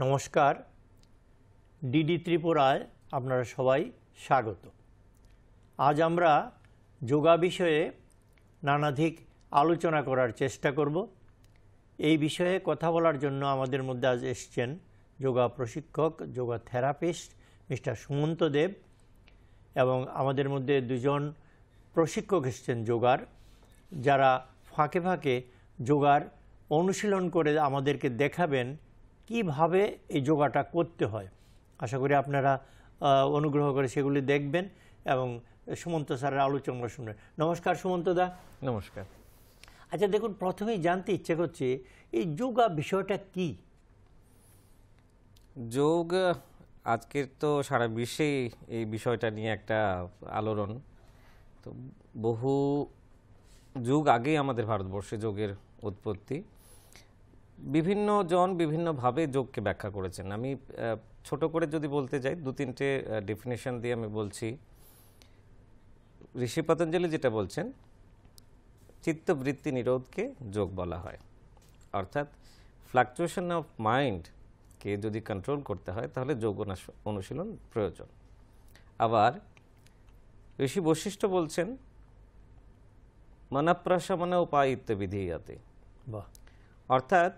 নমস্কার, ডিডি ত্রিপুরায় আপনারা সবাই স্বাগত। আজ আমরা যোগা বিষয়ে নানাধিক আলোচনা করার চেষ্টা করব। এই বিষয়ে কথা বলার জন্য আমাদের মধ্যে আজ এসছেন যোগা প্রশিক্ষক, যোগা থেরাপিস্ট মিস্টার সুমন্ত দেব, এবং আমাদের মধ্যে দুজন প্রশিক্ষক এসছেন যোগার, যারা ফাঁকে ফাঁকে যোগার অনুশীলন করে আমাদেরকে দেখাবেন কিভাবে এই যোগাটা করতে হয়। আশা করি আপনারা অনুগ্রহ করে সেগুলি দেখবেন এবং সুমন্ত স্যারের আলোচনা শুনবেন। নমস্কার সুমন্ত দা। নমস্কার। আচ্ছা দেখুন, প্রথমেই জানতে ইচ্ছে করছে এই যোগা বিষয়টা কি? যোগ আজকের তো সারা বিশ্বেই এই বিষয়টা নিয়ে একটা আলোড়ন। তো বহু যুগ আগেই আমাদের ভারতবর্ষে যোগের উৎপত্তি। বিভিন্ন জন বিভিন্নভাবে যোগকে ব্যাখ্যা করেছেন। আমি ছোট করে যদি বলতে যাই, দু তিনটে ডেফিনেশন দিয়ে আমি বলছি। ঋষি পতঞ্জলি যেটা বলছেন, চিত্তবৃত্তি নিরোধকে যোগ বলা হয়। অর্থাৎ ফ্লাকচুয়েশন অফ মাইন্ডকে যদি কন্ট্রোল করতে হয় তাহলে যোগ অনুশীলন প্রয়োজন। আবার ঋষি বশিষ্ঠ বলছেন, মনঃপ্রশমন উপায় ইত্যবিধীয়তে। বাহ। অর্থাৎ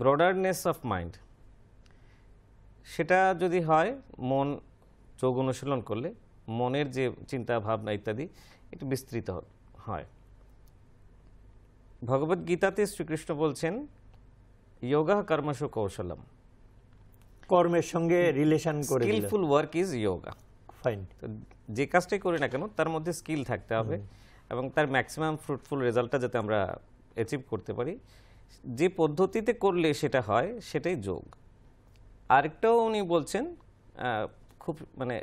ব্রডারনেস অফ মাইন্ড, সেটা যদি হয় মন যোগ অনুশীলন করলে মনের যে চিন্তা ভাবনা ইত্যাদি একটু বিস্তৃত হয়। ভগবদ গীতাতে শ্রীকৃষ্ণ বলছেন, যোগা কর্মসু কৌশলম, কর্মের সঙ্গে রিলেশন করে skillful work is yoga. Fine. তো যে কাজটাই করি না কেন তার মধ্যে স্কিল থাকতে হবে এবং তার ম্যাক্সিমাম ফ্রুটফুল রেজাল্টটা যাতে আমরা অ্যাচিভ করতে পারি, যে পদ্ধতিতে করলে সেটা হয় সেটাই যোগ। আরেকটাও উনি বলছেন, খুব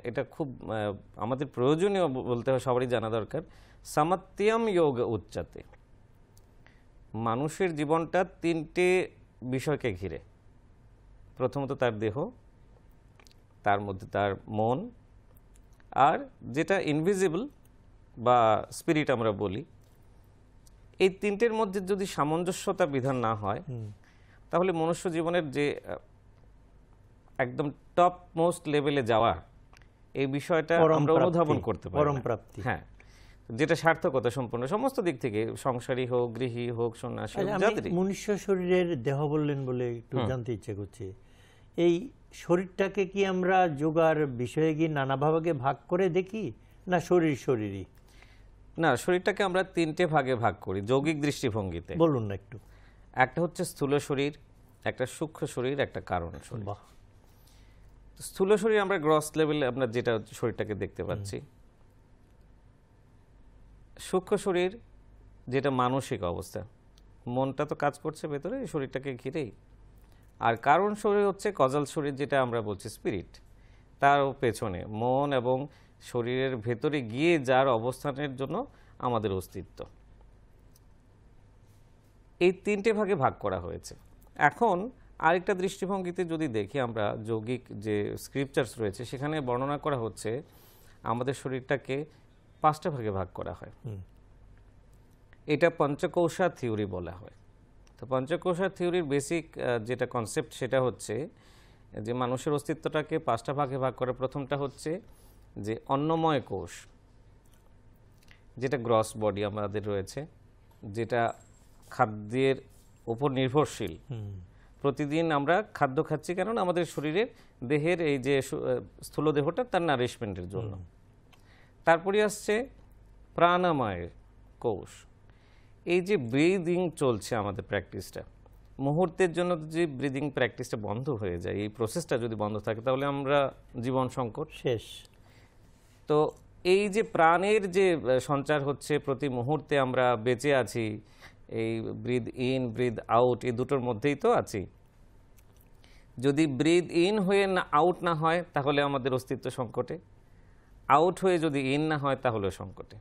এটা খুব আমাদের প্রয়োজনীয় বলতে হয়, সবারই জানা দরকার, সামত্যম যোগ উচ্চতে। মানুষের জীবনটা তিনটে বিষয়কে ঘিরে। প্রথমত তার দেহ, তার মধ্যে তার মন, আর যেটা ইনভিজিবল বা স্পিরিট আমরা বলি। এই তিনটের মধ্যে যদি সামঞ্জস্যতা বিধান না হয় তাহলে মনুষ্য জীবনের যে একদম টপ মোস্ট লেভেলে যাওয়া, এই বিষয়টা আমরা অনুধাবন করতে পারি। পরম প্রাপ্তি। হ্যাঁ, যেটা সার্থকতা সম্পূর্ণ সমস্ত দিক থেকে, সংসারী হোক, গৃহী হোক, সন্ন্যাসী হোক, যাদেরই। মনুষ্য শরীরের দেহ বললেন বলে একটু জানতে ইচ্ছে করছে, এই শরীরটাকে কি আমরা যোগার বিষয়ে কি নানাভাবে ভাগ করে দেখি, না শরীরই? না, শরীরটাকে আমরা তিনটে ভাগে ভাগ করি যৌগিক দৃষ্টিভঙ্গিতে। বলুন না একটু। একটা হচ্ছে স্থূল শরীর, একটা সূক্ষ্ম শরীর, একটা কারণ শরীর। স্থূল শরীর আমরা গ্রস লেভেলে আমরা যেটা শরীরটাকে দেখতে পাচ্ছি। সূক্ষ্ম শরীর যেটা মানসিক অবস্থা, মনটা তো কাজ করছে ভেতরে এই শরীরটাকে ঘিরেই। আর কারণ শরীর হচ্ছে কজাল শরীর, যেটা আমরা বলছি স্পিরিট, তার পেছনে মন এবং শরীরের ভেতরে গিয়ে যার অবস্থানের জন্য আমাদের অস্তিত্ব। এই তিনটে ভাগে ভাগ করা হয়েছে। এখন আরেকটা দৃষ্টিভঙ্গিতে যদি দেখি আমরা, যৌগিক যে স্ক্রিপচার্স রয়েছে সেখানে বর্ণনা করা হচ্ছে আমাদের শরীরটাকে 5টা ভাগে ভাগ করা হয়। এটা পঞ্চকৌশা থিওরি বলা হয়। তো পঞ্চকৌশা থিওরির বেসিক যেটা কনসেপ্ট সেটা হচ্ছে যে মানুষের অস্তিত্বটাকে 5টা ভাগে ভাগ করে। প্রথমটা হচ্ছে যে অন্নময় কোষ, যেটা গ্রস বডি আমাদের রয়েছে, যেটা খাদ্যের উপর নির্ভরশীল। প্রতিদিন আমরা খাদ্য খাচ্ছি কেন? আমাদের শরীরের দেহের এই যে স্থূল দেহটা তার নারিশমেন্টের জন্য। তারপরে আসছে প্রাণময় কোষ। এই যে ব্রিদিং চলছে আমাদের প্র্যাকটিসটা, মুহূর্তের জন্য যে ব্রিদিং প্র্যাকটিসটা বন্ধ হয়ে যায়, এই প্রসেসটা যদি বন্ধ থাকে তাহলে আমরা জীবন সংকট শেষ। তো এই যে প্রাণের যে সঞ্চার হচ্ছে, প্রতি মুহূর্তে আমরা বেঁচে আছি, এই ব্রিদ ইন ব্রিদ আউট, এই দুটোর মধ্যেই তো আছি। যদি ব্রিদ ইন হয়ে না আউট না হয় তাহলে আমাদের অস্তিত্ব সংকটে, আউট হয়ে যদি ইন না হয় তাহলে সংকটে।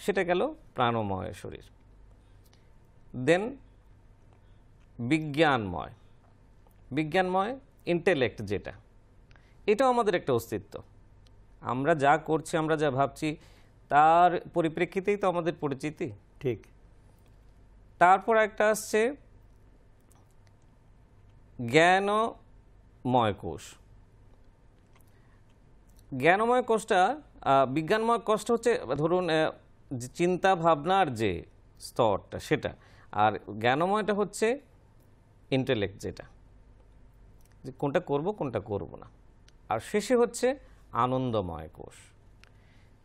সেটা গেল প্রাণময় শরীর। দেন বিজ্ঞানময়, বিজ্ঞানময় ইন্টেলেক্ট, যেটা এটাও আমাদের একটা অস্তিত্ব। আমরা যা করছি, আমরা যা ভাবছি, তার পরিপ্রেক্ষিতেই তো আমাদের পরিচিতি। ঠিক। তারপর একটা আসছে জ্ঞান জ্ঞানময় কোষ। জ্ঞানময় কোষটা বিজ্ঞানময় কোষটা হচ্ছে ধরুন যে চিন্তা ভাবনার যে স্তরটা সেটা, আর জ্ঞানময়টা হচ্ছে ইন্টেলেক্ট, যেটা যে কোনটা করব কোনটা করব না। আর শেষে হচ্ছে আনন্দময় কোষ।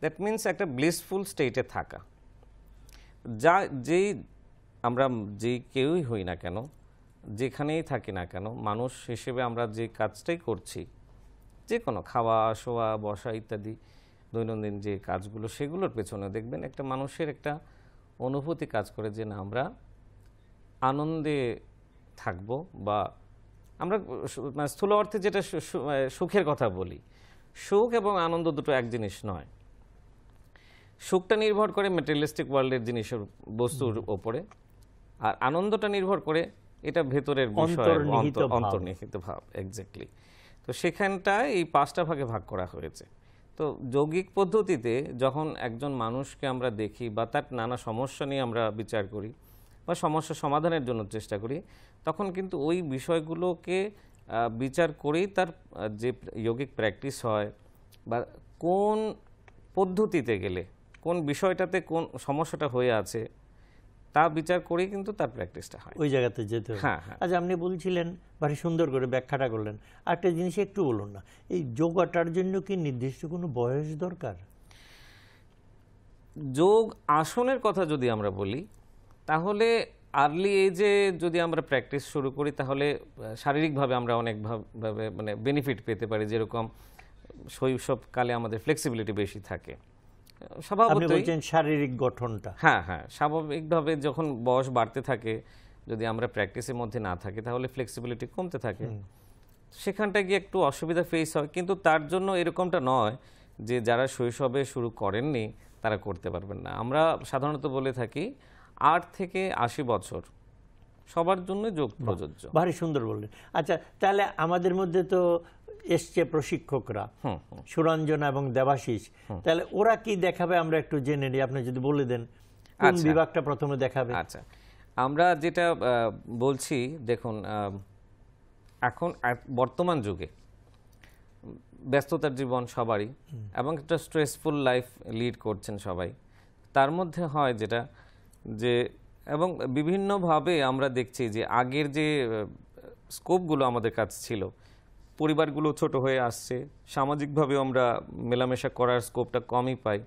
দ্যাট মিন্স একটা ব্লিসফুল স্টেটে থাকা। যেই আমরা যেই কেউই হই না কেন, যেখানেই থাকি না কেন, মানুষ হিসেবে আমরা যে কাজটাই করছি, যে কোনো খাওয়া শোয়া বসা ইত্যাদি দৈনন্দিন যে কাজগুলো, সেগুলোর পেছনে দেখবেন একটা মানুষের একটা অনুভূতি কাজ করে যে না আমরা আনন্দে থাকব, বা আমরা মানে স্থূল অর্থে যেটা সুখের কথা বলি, সুখ এবং আনন্দ দুটো এক জিনিস নয়। সুখটা নির্ভর করে ম্যাটেরিয়ালিস্টিক ওয়ার্ল্ডের জিনিসের বস্তুর ওপরে, আর আনন্দটা নির্ভর করে এটা ভেতরের বিষয়, অন্তর্নিহিত ভাব। এক্স্যাক্টলি। তো সেখানটায় এই 5টা ভাগে ভাগ করা হয়েছে। তো যৌগিক পদ্ধতিতে যখন একজন মানুষকে আমরা দেখি বা তার নানা সমস্যা নিয়ে আমরা বিচার করি বা সমস্যা সমাধানের জন্য চেষ্টা করি, তখন কিন্তু ওই বিষয়গুলোকে বিচার করেই তার যে যৌগিক প্র্যাকটিস হয় বা কোন পদ্ধতিতে গেলে কোন বিষয়টাতে কোন সমস্যাটা হয়ে আছে তা বিচার করেই কিন্তু তার প্র্যাকটিসটা হয়। ওই জায়গাতে যেতে হবে। হ্যাঁ, হ্যাঁ। আচ্ছা, আপনি বলছিলেন, ভারী সুন্দর করে ব্যাখ্যাটা করলেন। আরেকটা জিনিস একটু বলুন না, এই যোগাটার জন্য কি নির্দিষ্ট কোনো বয়স দরকার? যোগ আসনের কথা যদি আমরা বলি, তাহলে আর্লি এজে যদি আমরা প্র্যাকটিস শুরু করি তাহলে শারীরিকভাবে আমরা অনেকভাবে মানে বেনিফিট পেতে পারি। যেরকম শৈশবকালে আমাদের ফ্লেক্সিবিলিটি বেশি থাকে স্বভাবতই। শারীরিক গঠনটা, হ্যাঁ হ্যাঁ, স্বাভাবিকভাবে যখন বয়স বাড়তে থাকে, যদি আমরা প্র্যাকটিসের মধ্যে না থাকি তাহলে ফ্লেক্সিবিলিটি কমতে থাকে, সেখানটা গিয়ে একটু অসুবিধা ফেস হয়। কিন্তু তার জন্য এরকমটা নয় যে যারা শৈশবে শুরু করেননি তারা করতে পারবেন না। আমরা সাধারণত বলে থাকি 8 থেকে 80 বছর সবার জন্য যোগ প্রযোজ্য। ভারী সুন্দর বললেন। আচ্ছা, তাহলে আমাদের মধ্যে তো এসছে প্রশিক্ষকরা, সুরঞ্জনা এবং দেবাশিস, তাহলে ওরা কি দেখাবে আমরা একটু জেনে নিই। আপনি যদি বলে দেন কোন বিভাগটা প্রথমে দেখাবে। আচ্ছা, আমরা যেটা বলছি, দেখুন এখন বর্তমান যুগে ব্যস্ততার জীবন সবারই, এবং একটা স্ট্রেসফুল লাইফ লিড করছেন সবাই। তার মধ্যে হয় যেটা যে, এবং বিভিন্নভাবে আমরা দেখছি যে আগের যে স্কোপগুলো আমাদের কাছে ছিল, পরিবারগুলো ছোট হয়ে আসছে, সামাজিকভাবে আমরা মেলামেশা করার স্কোপটা কমই পাই।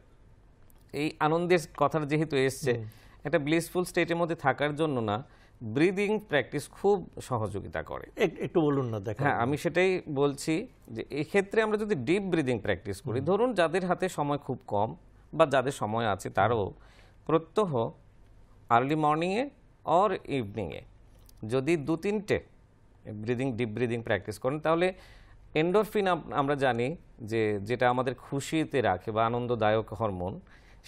এই আনন্দের কথাটা যেহেতু এসছে, একটা ব্লিসফুল স্টেটের মধ্যে থাকার জন্য না ব্রিদিং প্র্যাকটিস খুব সহযোগিতা করে। একটু বলুন না। দেখেন, হ্যাঁ, আমি সেটাই বলছি যে এই ক্ষেত্রে আমরা যদি ডিপ ব্রিদিং প্র্যাকটিস করি, ধরুন যাদের হাতে সময় খুব কম বা যাদের সময় আছে তারও প্রত্যহ আর্লি মর্নিংয়ে অর ইভিনিংয়ে যদি 2-3টে ডিপ ব্রিদিং প্র্যাকটিস করেন, তাহলে এন্ডোরফিন আমরা জানি যে যেটা আমাদের খুশিতে রাখে বা আনন্দদায়ক হরমোন,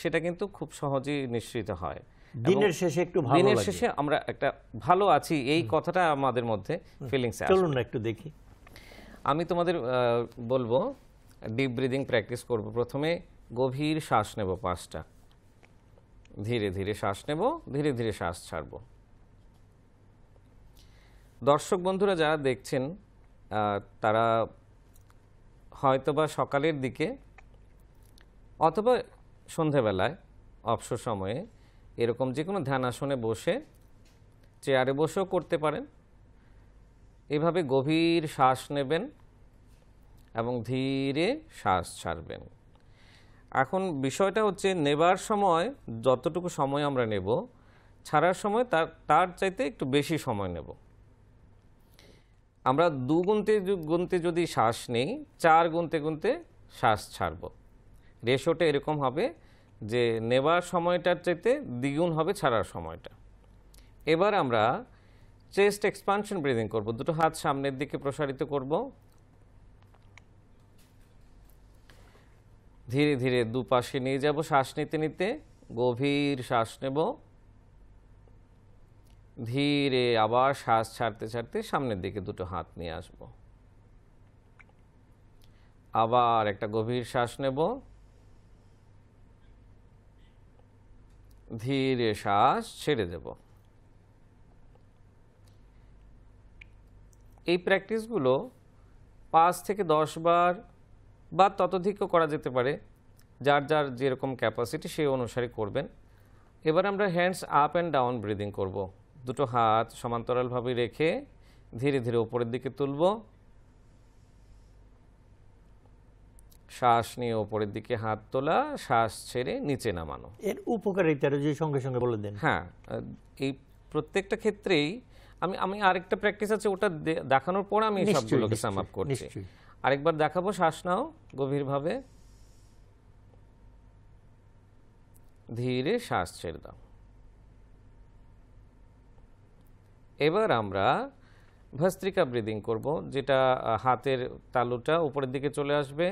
সেটা কিন্তু খুব সহজেই নিঃসৃত হয়। দিনের শেষে একটু ভালো লাগে, দিনের শেষে আমরা একটা ভালো আছি এই কথাটা আমাদের মধ্যে ফিলিংস আসে। চলুন না একটু দেখি। আমি তোমাদের বলবো ডিপ ব্রিদিং প্র্যাকটিস করব। প্রথমে গভীর শ্বাস নেব 5টা, ধীরে ধীরে শ্বাস নেব, ধীরে ধীরে শ্বাস ছাড়ব। দর্শক বন্ধুরা যারা দেখছেন তারা হয়তোবা সকালের দিকে অথবা সন্ধেবেলায় অবসর সময়ে এরকম যে কোনো ধ্যান আসনে বসে, চেয়ারে বসেও করতে পারেন। এভাবে গভীর শ্বাস নেবেন এবং ধীরে শ্বাস ছাড়বেন। এখন বিষয়টা হচ্ছে নেবার সময় যতটুকু সময় আমরা নেব, ছাড়ার সময় তার চাইতে একটু বেশি সময় নেব। আমরা 2 গুনতে যদি শ্বাস নেই, 4 গুনতে শ্বাস ছাড়ব। রেশোটা এরকম হবে যে নেবার সময়টার চাইতে দ্বিগুণ হবে ছাড়ার সময়টা। এবার আমরা চেস্ট এক্সপানশন ব্রিদিং করব। 2টো হাত সামনের দিকে প্রসারিত করব, ধীরে ধীরে দুপাশে নিয়ে যাব। শ্বাস নিতে নিতে গভীর শ্বাস নেব, ধীরে আবার শ্বাস ছাড়তে ছাড়তে সামনের দিকে 2টো হাত নিয়ে আসব। আবার একটা গভীর শ্বাস নেব, ধীরে শ্বাস ছেড়ে দেব। এই প্র্যাকটিসগুলো 5 থেকে 10 বার বা ততোধিকও করা যেতে পারে, যার যার যেরকম ক্যাপাসিটি সেই অনুসারে করবেন। এবার আমরা hands up and down breathing করব। দুটো হাত সমান্তরালভাবে রেখে ধীরে ধীরে উপরের দিকে তুলব, শ্বাস নিয়ে উপরের দিকে হাত তোলা, শ্বাস ছেড়ে নিচে নামানো। এর উপকারিতাটা যদি সঙ্গে সঙ্গে বলে দেন। হ্যাঁ, এই প্রত্যেকটা ক্ষেত্রেই আমি আরেকটা প্র্যাকটিস আছে, ওটা দেখানোর পর আমি সবগুলোকে সাম আপ করছি। আরেকবার দেখাবো। শ্বাস নাও গভীরভাবে, ধীরে শ্বাস ছেড়ে দাও। এবার আমরা ভস্ত্রিকা ব্রিদিং করব, যেটা হাতের তালুটা উপরের দিকে চলে আসবে,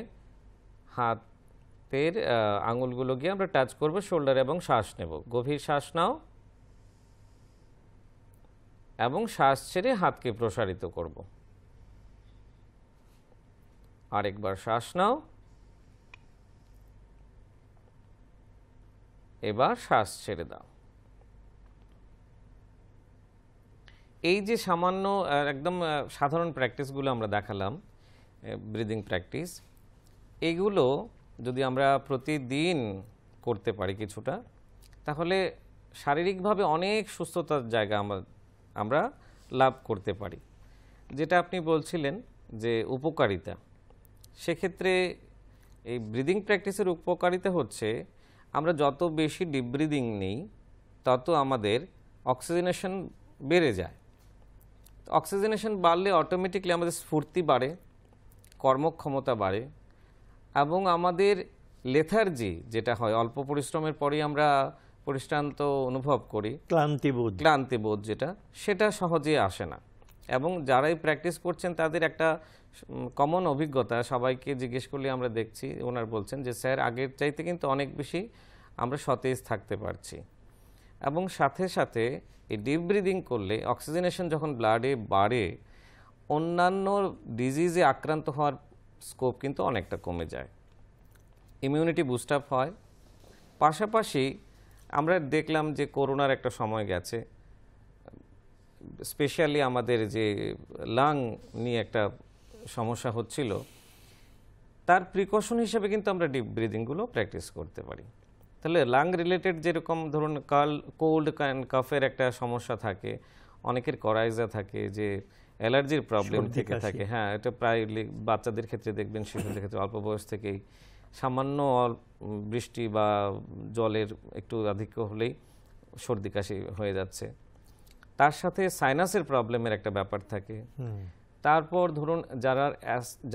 হাতের আঙুলগুলো গিয়ে আমরা টাচ করব শোল্ডার এবং শ্বাস নেব। গভীর শ্বাস নাও এবং শ্বাস ছেড়ে হাতকে প্রসারিত করব। আরেকবার শ্বাস নাও, এবার শ্বাস ছেড়ে দাও। এই যে সামান্য একদম সাধারণ প্র্যাকটিসগুলো আমরা দেখালাম, ব্রিদিং প্র্যাকটিস, এইগুলো যদি আমরা প্রতিদিন করতে পারি কিছুটা, তাহলে শারীরিকভাবে অনেক সুস্থতার জায়গা আমরা লাভ করতে পারি। যেটা আপনি বলছিলেন যে উপকারিতা, সেক্ষেত্রে এই ব্রিদিং প্র্যাকটিসের উপকারিতা হচ্ছে আমরা যত বেশি ডিপ ব্রিদিং নিই তত আমাদের অক্সিজেনেশন বেড়ে যায়। অক্সিজেনেশন বাড়লে অটোমেটিকলি আমাদের স্ফূর্তি বাড়ে, কর্মক্ষমতা বাড়ে এবং আমাদের লেথার্জি যেটা হয়, অল্প পরিশ্রমের পরেই আমরা পরিশ্রান্ত অনুভব করি, ক্লান্তিবোধ যেটা, সেটা সহজে আসে না। এবং যারাই প্র্যাকটিস করছেন তাদের একটা কমন অভিজ্ঞতা, সবাইকে জিজ্ঞেস করলে আমরা দেখছি ওনার বলছেন যে স্যার আগের চাইতে কিন্তু অনেক বেশি আমরা সতেজ থাকতে পারছি। এবং সাথে সাথে এই ডিপ ব্রিদিং করলে অক্সিজেনেশন যখন ব্লাডে বাড়ে, অন্যান্য ডিজিজে আক্রান্ত হওয়ার স্কোপ কিন্তু অনেকটা কমে যায়, ইমিউনিটি বুস্ট আপ হয়। পাশাপাশি আমরা দেখলাম যে করোনার একটা সময় গেছে, স্পেশালি আমাদের যে লাং নিয়ে একটা সমস্যা হচ্ছিল, তার প্রিকশন হিসেবে কিন্তু আমরা ডিপ ব্রিদিংগুলো প্র্যাকটিস করতে পারি। তাহলে লাং রিলেটেড যেরকম ধরুন কোল্ড অ্যান্ড কাফের একটা সমস্যা থাকে, অনেকের করাইজা থাকে, যে অ্যালার্জির প্রবলেম থেকে থাকে, হ্যাঁ, এটা প্রায় বাচ্চাদের ক্ষেত্রে দেখবেন, শিশুদের ক্ষেত্রে অল্প বয়স থেকেই সামান্য বৃষ্টি বা জলের একটু আধিক্য হলেই সর্দি কাশি হয়ে যাচ্ছে। তার সাথে সাইনাসের প্রবলেমের একটা ব্যাপার থাকে। তারপর ধরুন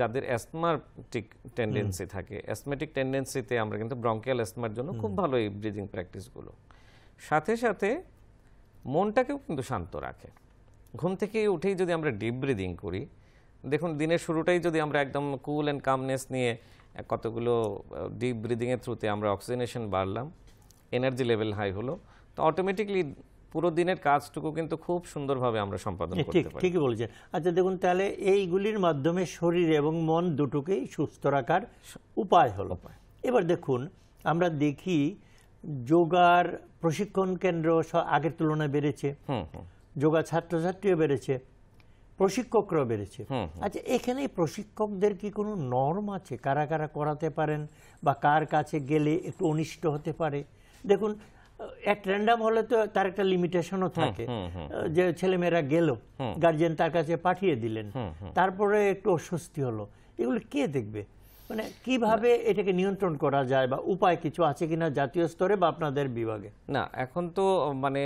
যাদের অ্যাসথমাটিক টেন্ডেন্সি থাকে, অ্যাসথমেটিক টেন্ডেন্সিতে আমরা কিন্তু ব্রঙ্কিয়াল অ্যাসথমার জন্য খুব ভালো এই ব্রিদিং প্র্যাকটিসগুলো। সাথে সাথে মনটাকেও কিন্তু শান্ত রাখে। ঘুম থেকে উঠেই যদি আমরা ডিপ ব্রিদিং করি, দেখুন দিনের শুরুটাই যদি আমরা একদম কুল অ্যান্ড কামনেস নিয়ে কতগুলো ডিপ ব্রিদিংয়ের থ্রুতে আমরা অক্সিজেনেশন বাড়লাম, এনার্জি লেভেল হাই হলো, তো অটোমেটিকলি পুরো দিনের কাজটুকু কিন্তু খুব সুন্দরভাবে আমরা সম্পাদন করতে পারি। ঠিকই বলেছেন। আচ্ছা দেখুন, তাহলে এইগুলির মাধ্যমে শরীর এবং মন দুটোকেই সুস্থ রাখার উপায় হলো। এবার দেখুন, আমরা দেখি যোগার প্রশিক্ষণ কেন্দ্র আগের তুলনায় বেড়েছে, যোগা ছাত্রছাত্রীও বেড়েছে, প্রশিক্ষকরাও বেড়েছে। আচ্ছা, এখানে প্রশিক্ষকদের কি কোনো নর্ম আছে, কারা কারা করাতে পারেন বা কার কাছে গেলে একটু অনিষ্ট হতে পারে? দেখুন, এক র্যান্ডাম হলে তো তার একটা লিমিটেশনও থাকে, যে ছেলেমেয়েরা গেল, গার্জিয়ান তার কাছে পাঠিয়ে দিলেন, তারপরে একটু অস্বস্তি হলো, এগুলো কে দেখবে? মানে কিভাবে এটাকে নিয়ন্ত্রণ করা যায় বা উপায় কিছু আছে কিনা জাতীয় স্তরে বা আপনাদের বিভাগে? না, এখন তো মানে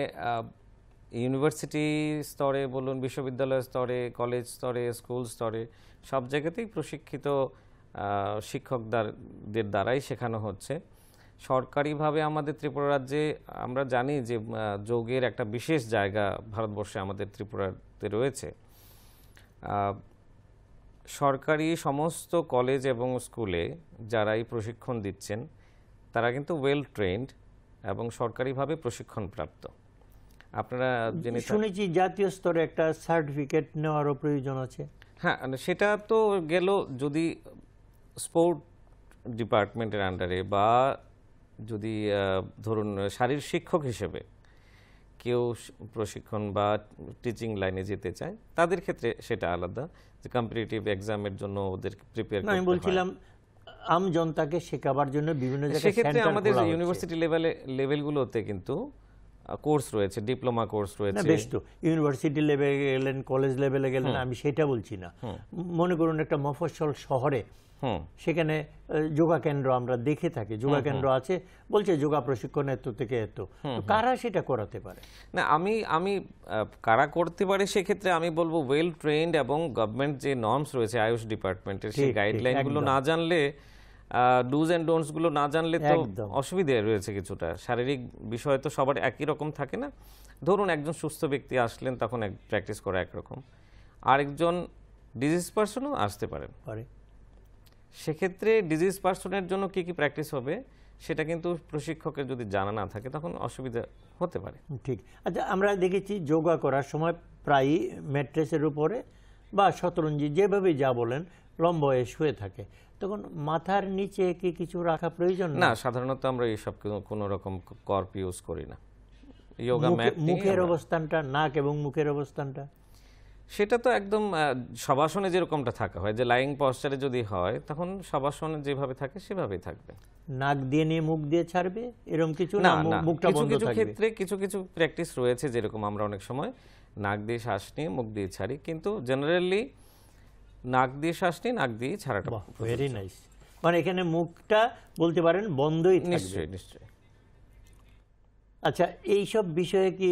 ইউনিভার্সিটি স্তরে বলুন, বিশ্ববিদ্যালয় স্তরে, কলেজ স্তরে, স্কুল স্তরে, সব জায়গাতেই প্রশিক্ষিত শিক্ষকদের দ্বারাই শেখানো হচ্ছে। সরকারিভাবে আমাদের ত্রিপুরা রাজ্যে আমরা জানি যে যোগের একটা বিশেষ জায়গা ভারতবর্ষে আমাদের ত্রিপুরাতে রয়েছে। সরকারি সমস্ত কলেজ এবং স্কুলে যারা এই প্রশিক্ষণ দিচ্ছেন তারা কিন্তু ওয়েল ট্রেন্ড এবং সরকারিভাবে প্রশিক্ষণপ্রাপ্ত। আপনারা শুনেছি জাতীয় স্তরে একটা সার্টিফিকেট নেওয়ারও প্রয়োজন আছে। হ্যাঁ, সেটা তো গেল যদি স্পোর্ট ডিপার্টমেন্টের আন্ডারে বা যদি ধরুন শারীর শিক্ষক হিসেবে কেউ প্রশিক্ষণ বা টিচিং লাইনে যেতে চায় তাদের ক্ষেত্রে সেটা আলাদা, যে কম্পিটিটিভ এক্সামের জন্য ওদের প্রিপেয়ার আমি বলছিলাম আম জনতাকে শেখাবার জন্য বিভিন্ন জায়গায় সেক্ষেত্রে সেন্টার আমাদের খোলা হচ্ছে। ইউনিভার্সিটি লেভেলগুলোতে কিন্তু কোর্স রয়েছে, ডিপ্লোমা কোর্স না রয়েছে। বেশ তো, ইউনিভার্সিটি লেভেলে গেলেন, কলেজ লেভেলে গেলেন, আমি সেটা বলছি না। মনে করুন একটা মফস্বল শহরে সেখানে যোগা কেন্দ্র আমরা দেখে থাকি, যোগা কেন্দ্র আছে, বলছে যোগা প্রশিক্ষণ এত থেকে এত, তো কারা সেটা করাতে পারে? না আমি কারা করতে পারে সেক্ষেত্রে আমি বলবো ওয়েল ট্রেন্ড এবং গভর্নমেন্ট যে নর্মস রয়েছে আয়ুষ ডিপার্টমেন্টের সেই গাইডলাইনগুলো না জানলে, ডুজ এন্ড ডোন্টস গুলো না জানলে তো অসুবিধা রয়েছে কিছুটা। শারীরিক বিষয় তো সবার একই রকম থাকে না। ধরুন একজন সুস্থ ব্যক্তি আসলেন, তখন প্র্যাকটিস করা একরকম, আরেকজন ডিজিজ পার্সনও আসতে পারেন। সেক্ষেত্রে ডিজিজ পার্সনের জন্য কি কি প্র্যাকটিস হবে সেটা কিন্তু প্রশিক্ষকের যদি জানা না থাকে তখন অসুবিধা হতে পারে। ঠিক। আচ্ছা, আমরা দেখেছি যোগা করার সময় প্রায়ই ম্যাট্রেসের উপরে বা শতরঞ্জি যেভাবে যা বলেন লম্বয়ে শুয়ে থাকে, তখন মাথার নিচে কি কিছু রাখা প্রয়োজন? না, সাধারণত আমরা এইসব কোনো রকম কর্প ইউজ করি না। যোগা ম্যাট, মুখের অবস্থানটা, নাক এবং মুখের অবস্থানটা সেটা তো একদম শবাসনে যেরকমটা থাকা হয়, যে লাইং পশ্চারে যদি হয় তখন শবাসনে যেভাবে থাকে সেভাবেই থাকবে। নাক দিয়ে নিয়ে মুখ দিয়ে ছাড়বে এরকম কিছু না, মুখটা বন্ধ কিছু থাকবে? ক্ষেত্রে কিছু প্র্যাকটিস রয়েছে, যেরকম আমরা অনেক সময় নাক দিয়ে শ্বাস নিয়ে মুখ দিয়ে ছাড়ি, কিন্তু জেনারেলি নাক দিয়ে শ্বাস নিয়ে নাক দিয়ে ছাড়াটা। Very nice. মানে এখানে মুখটা বলতে পারেন বন্ধই থাকবে। নিশ্চয়ই। আচ্ছা, এই সব বিষয়ে কি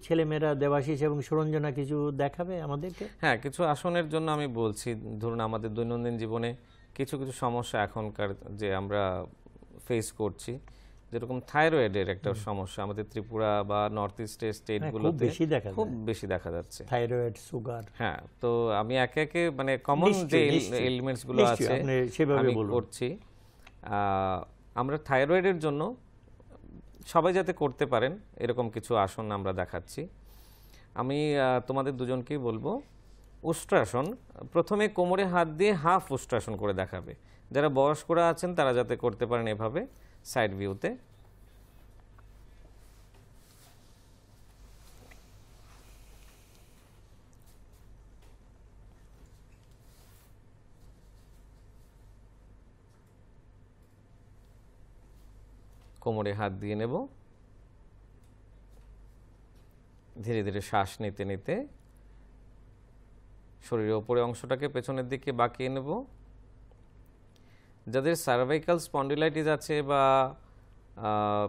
ছেলেমেয়েরা, দেবাশিস এবং সুরঞ্জনা কিছু দেখাবে আমাদেরকে? হ্যাঁ, কিছু আসনের জন্য আমি বলছি। ধরুন আমাদের দৈনন্দিন জীবনে কিছু সমস্যা এখনকার যে আমরা ফেস করছি, যেরকম থাইরয়েডের একটা সমস্যা আমাদের ত্রিপুরা বা নর্থ ইস্টের স্টেটগুলোতে খুব বেশি দেখা যাচ্ছে, থাইরয়েড, সুগার। হ্যাঁ, তো আমি একে একে মানে কমন যে এলিমেন্টস গুলো আছে আমি করছি। আমরা থাইরয়েডের জন্য সবাই যাতে করতে পারেন এরকম কিছু আসন আমরা দেখাচ্ছি। আমি তোমাদের দুজনকেই বলবো উষ্ট্রাসন, প্রথমে কোমরে হাত দিয়ে হাফ উষ্ট্রাসন করে দেখাবে। যারা বয়স্করা আছেন তারা যাতে করতে পারেন এভাবে সাইড ভিউতে। কোমরে হাত দিয়ে নেব, ধীরে ধীরে শ্বাস নিতে নিতে শরীরের উপরে অংশটাকে পেছনের দিকে বাঁকিয়ে নেব। যাদের সার্ভাইকাল স্পন্ডিলাইটিস আছে বা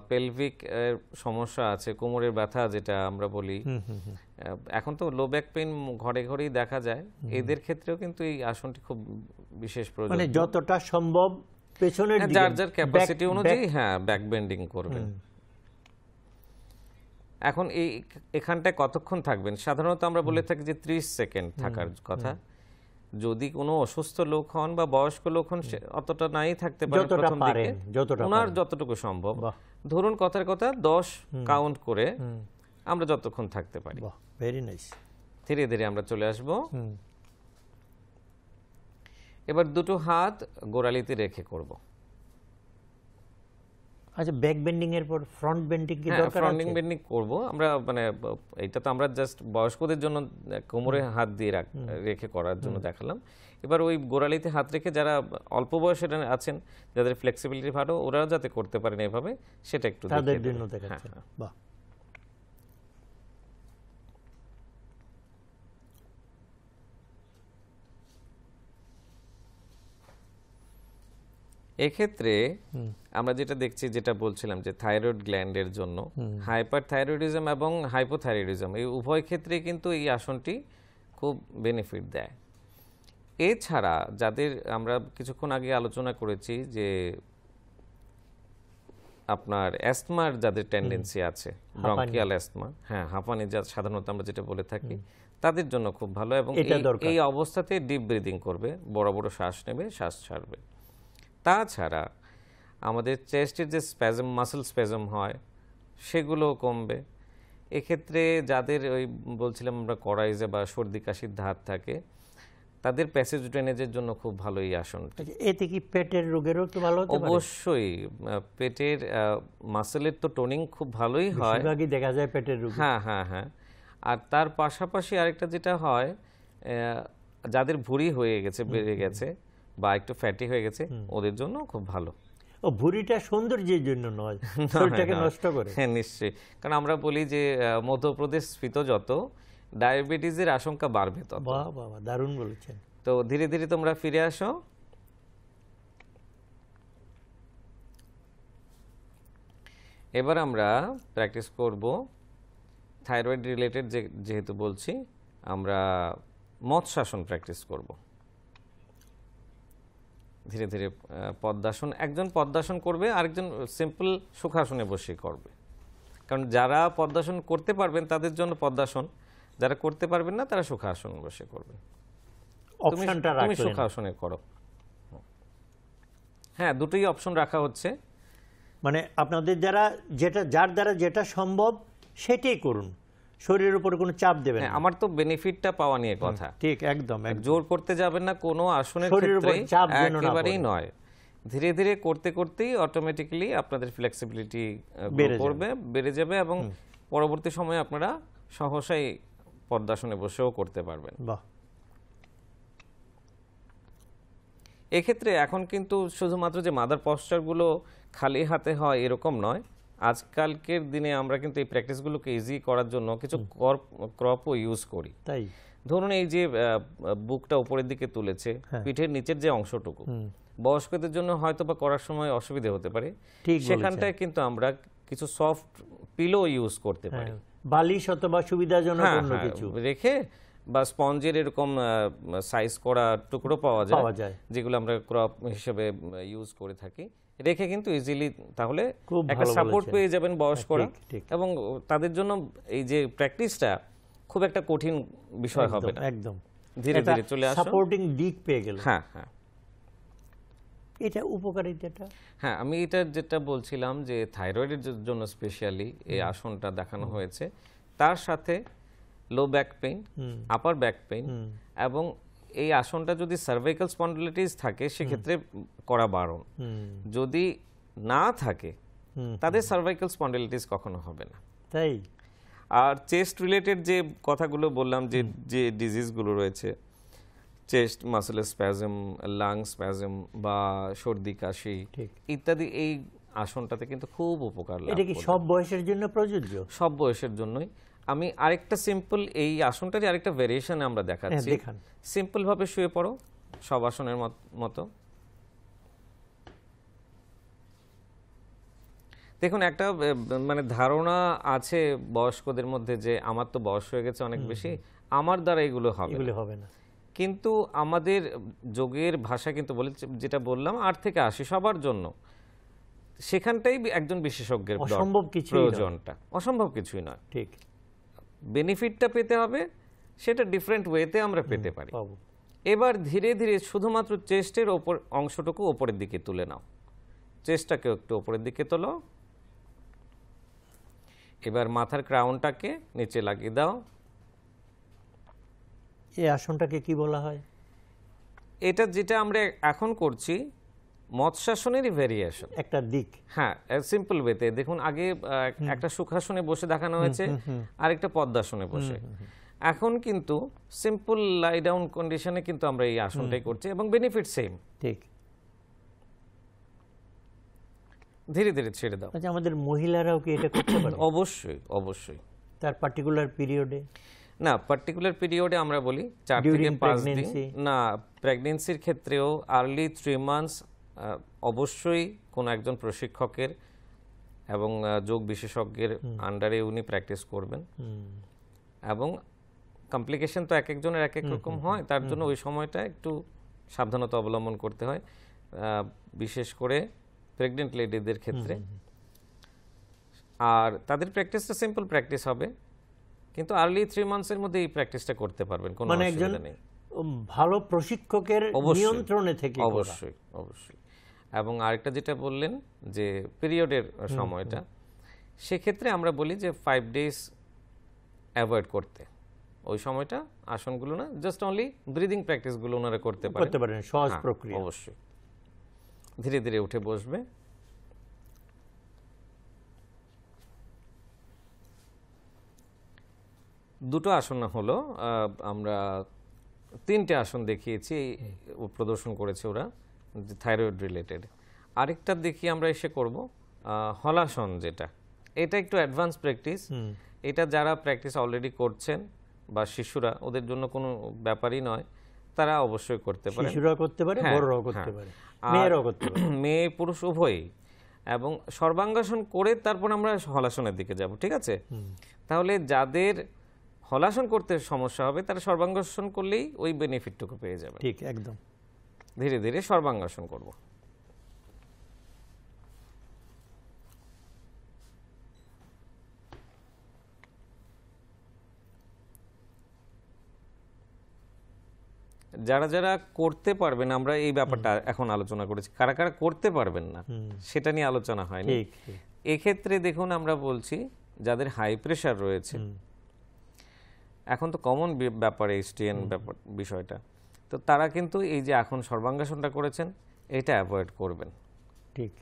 পেলভিক সমস্যা আছে, কোমরের ব্যথা যেটা আমরা বলি, এখন তো লো ব্যাক পেইন ঘরে ঘরেই দেখা যায়, এদের ক্ষেত্রেও কিন্তু এই আসনটি খুব বিশেষ প্রয়োজন। মানে যতটা সম্ভব পেছনের দিকে, যার ক্যাপাসিটি অনুযায়ী হ্যাঁ ব্যাক বেন্ডিং করবেন। এখন এখানটায় কতক্ষণ থাকবেন? সাধারণত আমরা বলে থাকি যে 30 সেকেন্ড থাকার কথা। যদি কোনো অসুস্থ লোক হন বা বয়স্ক লোক হন অতটা নাই থাকতে পারে প্রথম দিকে, ওনার যতটুকু সম্ভব। ধরুন কথার কথা 10 কাউন্ট করে আমরা যতক্ষণ থাকতে পারি। Very nice. ধীরে ধীরে আমরা চলে আসব। এবার দুটো হাত গোড়ালিতে রেখে করব। আচ্ছা, ব্যাক বেন্ডিং এর পর ফ্রন্ট বেন্ডিং কি দরকার আছে? ফ্রন্ট বেন্ডিং করব আমরা, মানে এটা তো আমরা জাস্ট বয়স্কদের জন্য কোমরে হাত দিয়ে রেখে করার জন্য দেখালাম। এবার ওই গোড়ালিতে হাত রেখে যারা অল্প বয়সের আছেন, যাদের ফ্লেক্সিবিলিটি ভালো, ওরাও যাতে করতে পারেন এভাবে, সেটা একটু তাদের জন্য দেখাচ্ছেন। বাহ। এক্ষেত্রে আমরা যেটা দেখছি, যেটা বলছিলাম যে থাইরয়েড গ্ল্যান্ডের জন্য হাইপার থাইরয়েডিজম এবং হাইপোথাইরয়েডিজম এই উভয় ক্ষেত্রে কিন্তু এই আসনটি খুব বেনিফিট দেয়। এছাড়া যাদের আমরা কিছুক্ষণ আগে আলোচনা করেছি যে আপনার অ্যাস্তমার যাদের টেন্ডেন্সি আছে, ব্রঙ্কিয়াল অ্যাস্তমা, হ্যাঁ হাঁপানি যা সাধারণত আমরা যেটা বলে থাকি, তাদের জন্য খুব ভালো। এবং এই অবস্থাতে ডিপ ব্রিদিং করবে, বড় বড় শ্বাস নেবে, শ্বাস ছাড়বে। তাছাড়া আমাদের চেস্টের যে স্প্যাজম, মাসেল স্প্যাজম হয়, সেগুলো কমবে। এক্ষেত্রে যাদের ওই বলছিলাম আমরা করাইজে বা সর্দি কাশির ধাত থাকে, তাদের প্যাসেজ ড্রেনেজের জন্য খুব ভালো এই আসনটি। আচ্ছা, এতে কি পেটের রোগেরও একটু ভালো হতে পারে? অবশ্যই পেটের মাসেলের তো টোনিং খুব ভালোই হয়। বেশিরভাগই দেখা যায় পেটের রোগ। হ্যাঁ হ্যাঁ হ্যাঁ। আর তার পাশাপাশি আরেকটা যেটা হয়, যাদের ভুঁড়ি হয়ে গেছে, বেড়ে গেছে বা একটু ফ্যাটি হয়ে গেছে, ওদের জন্য খুব ভালো। ও, ভুঁড়িটা সৌন্দর্যের জন্য নয়, শরীরটাকে নষ্ট করে। হ্যাঁ নিশ্চয়ই, কারণ আমরা বলি যে মধ্যপ্রদেশ স্ফীত যত, ডায়াবেটিসের আশঙ্কা বাড়বে তত। বাহ বাহ, দারুণ বলেছেন। তো ধীরে ধীরে তোমরা ফিরে আসো। এবার আমরা প্র্যাকটিস করব থাইরয়েড রিলেটেড, যেহেতু বলছি আমরা মৎস্যাসন প্র্যাকটিস করব। ধীরে ধীরে পদ্মাসন, একজন পদ্মাসন করবে, আরেকজন সিম্পল সুখাসনে বসে করবে। কারণ যারা পদ্মাসন করতে পারবেন তাদের জন্য পদ্মাসন, যারা করতে পারবেন না তারা সুখাসন বসে করবে। তুমি সুখাসনে করো। হ্যাঁ, দুটোই অপশন রাখা হচ্ছে। মানে আপনাদের যার দ্বারা যেটা সম্ভব সেটাই করুন, শরীরের উপর কোনো চাপ দেবেন না। আমার তো বেনিফিটটা পাওয়া নিয়ে কথা। ঠিক, একদম। জোর করতে যাবেন না কোনো আসনের ক্ষেত্রে, একেবারেই নয়। ধীরে ধীরে করতে করতেই অটোমেটিক্যালি আপনাদের ফ্লেক্সিবিলিটি বেড়ে যাবে এবং পরবর্তী সময়ে আপনারা সহসাই পদ্মাসনে বসেও করতে পারবেন। বাহ। এক্ষেত্রে এখন কিন্তু শুধুমাত্র যে মাদার পশ্চারগুলো খালি হাতে হয় এরকম নয়, আজকালকের দিনে আমরা কিন্তু এই প্র্যাকটিসগুলোকে ইজি করার জন্য কিছু ক্রপও ইউজ করি। তাই ধরুন এই যে বুকটা উপরের দিকে তুলেছে, পিঠের নিচের যে অংশটুকু বয়স্কদের জন্য হয়তো বা করার সময় অসুবিধা হতে পারে, সেখানটায় কিন্তু আমরা কিছু সফট পিলো ইউজ করতে পারি, বালিশ অথবা সুবিধাজনক অন্য কিছু রেখে, বা স্পঞ্জের এরকম সাইজ করা টুকরো পাওয়া যায়, যেগুলো আমরা ক্রপ হিসেবে ইউজ করে থাকি, রেখে কিন্তু ইজিলি তাহলে একটা সাপোর্ট পেয়ে যাবেন বয়স্করা। এবং তাদের জন্য এই যে প্র্যাকটিসটা খুব একটা কঠিন বিষয় হবে না, একদম ধীরে ধীরে চলে আসে, সাপোর্টিং দিক পেয়ে গেল। হ্যাঁ হ্যাঁ, এটা উপকারিতাটা। হ্যাঁ, আমি এটা যেটা বলছিলাম যে থাইরয়েডের জন্য স্পেশালি এই আসনটা দেখানো হয়েছে, তার সাথে লো ব্যাক পেইন, আপার ব্যাক পেইন, এবং এই আসনটা যদি সার্ভাইকাল স্পন্ডিলাইটিস থাকে সেক্ষেত্রে করা বারণ। যদি না থাকে তাদের সার্ভাইকাল স্পন্ডিলাইটিস কখনো হবে না। তাই। আর চেস্ট রিলেটেড যে কথাগুলো বললাম, যে ডিজিজগুলো রয়েছে, chest muscle spasm, lung spasm বা সর্দি কাশি ইত্যাদি, এই আসনটাতে কিন্তু খুব উপকার লাভ করে। এটা কি সব বয়সের জন্য প্রযোজ্য? সব বয়সের জন্যই। আমি আরেকটা সিম্পল, এই আসনটারই আরেকটা ভেরিয়েশন আমরা দেখাচ্ছি। সিম্পল ভাবে শুয়ে পড়ো, সব আসনের মতো। দেখুন, একটা মানে ধারণা আছে বয়স্কদের মধ্যে যে আমার তো বয়স হয়ে গেছে অনেক বেশি, আমার দ্বারা এগুলো হবে না। কিন্তু আমাদের যোগের ভাষা কিন্তু বলে, যেটা বললাম 8 থেকে 80 সবার জন্য, সেখানটাই একজন বিশেষজ্ঞের প্রয়োজনটা, অসম্ভব কিছুই নয়। ঠিক, বেনিফিটটা পেতে হবে সেটা ডিফারেন্ট ওয়েতে আমরা পেতে পারি। এবার ধীরে ধীরে শুধুমাত্র চেস্টের ওপর অংশটুকু ওপরের দিকে তুলে নাও, চেস্টটাকে একটু ওপরের দিকে তোলো। এবার মাথার ক্রাউনটাকে নিচে লাগিয়ে দাও। এই আসনটাকে কি বলা হয়? এটা যেটা আমরা এখন করছি মৎস্যাসনেরই ভেরিয়েশন, একটা দিক। হ্যাঁ, সিম্পল ওয়েতে দেখুন, আগে একটা সুখাসনে বসে দেখানো হয়েছে, আরেকটা পদ্মাসনে বসে। এখন কিন্তু সিম্পল লাই ডাউন কন্ডিশনে কিন্তু আমরা এই আসনটাই করছি এবং বেনিফিট সেম। ঠিক, ধীরে ধীরে ছেড়ে দাও। আচ্ছা, আমাদের মহিলারাও কি এটা করতে পারে? অবশ্যই অবশ্যই। তার পার্টিকুলার পিরিয়ডে? না, পার্টিকুলার পিরিয়ডে আমরা বলি 4 থেকে 5 দিন। না, প্রেগন্যান্সির ক্ষেত্রেও আর্লি 3 মান্থস অবশ্যই কোন একজন প্রশিক্ষকের এবং যোগ বিশেষজ্ঞের আন্ডারে উনি প্র্যাকটিস করবেন। এবং কমপ্লিকেশন তো এক একজনের এক এক রকম হয়, তার জন্য ওই সময়টা একটু সাবধানতা অবলম্বন করতে হয়, বিশেষ করে প্রেগনেন্ট লেডিদের ক্ষেত্রে। আর তাদের প্র্যাকটিসটা সিম্পল প্র্যাকটিস হবে, কিন্তু আর্লি 3 মান্থসের মধ্যে এই প্র্যাকটিসটা করতে পারবেন, কোনো অসুবিধা নেই। ভালো প্রশিক্ষকের নিয়ন্ত্রণে থেকে অবশ্যই অবশ্যই। এবং আরেকটা যেটা বললেন যে পিরিয়ডের সময়টা, সেক্ষেত্রে আমরা বলি যে 5 ডেজ অ্যাভয়েড করতে, ওই সময়টা আসনগুলো না, জাস্ট অনলি ব্রিদিং প্র্যাকটিসগুলো ওনারা করতে করতে পারেন, সহজ হ্যাঁ, প্রক্রিয়া। অবশ্যই। ধীরে ধীরে উঠে বসবে। দুটো আসন হলো, আমরা তিনটে আসন দেখিয়েছি, প্রদর্শন করেছে ওরা, থাইরয়েড রিলেটেড। আরেকটা দেখি আমরা এসে করব হলাসন, যেটা এটা একটু অ্যাডভান্স প্র্যাকটিস। এটা যারা প্র্যাকটিস অলরেডি করছেন বা শিশুরা, ওদের জন্য কোনো ব্যাপারই নয়, তারা অবশ্যই করতে পারে। শিশুরা করতে পারে, হ্যাঁ, বড়রাও করতে হ্যাঁ। পারে, আর মেয়েরাও করতে পারে। মেয়ে পুরুষ উভয়ই। এবং সর্বাঙ্গাসন করে তারপর আমরা হলাসনের দিকে যাব, ঠিক আছে? তাহলে যাদের হলাসন করতে সমস্যা হবে তারা সর্বাঙ্গাসন করলেই ওই বেনিফিটটুকু পেয়ে যাবে। ঠিক, একদম। ধীরে ধীরে সর্বাঙ্গাসন করব। যারা যারা করতে পারবেন, আমরা এই ব্যাপারটা এখন আলোচনা করেছি, কারা কারা করতে পারবেন না সেটা নিয়ে আলোচনা হয়নি। ঠিক, ঠিক। এক্ষেত্রে দেখুন, আমরা বলছি যাদের হাই প্রেশার রয়েছে, এখন তো কমন ব্যাপার এইচটিএন ব্যাপার বিষয়টা, তো তারা কিন্তু এই যে এখন সর্বাঙ্গাসনটা করেছেন এটা অ্যাভয়েড করবেন। ঠিক,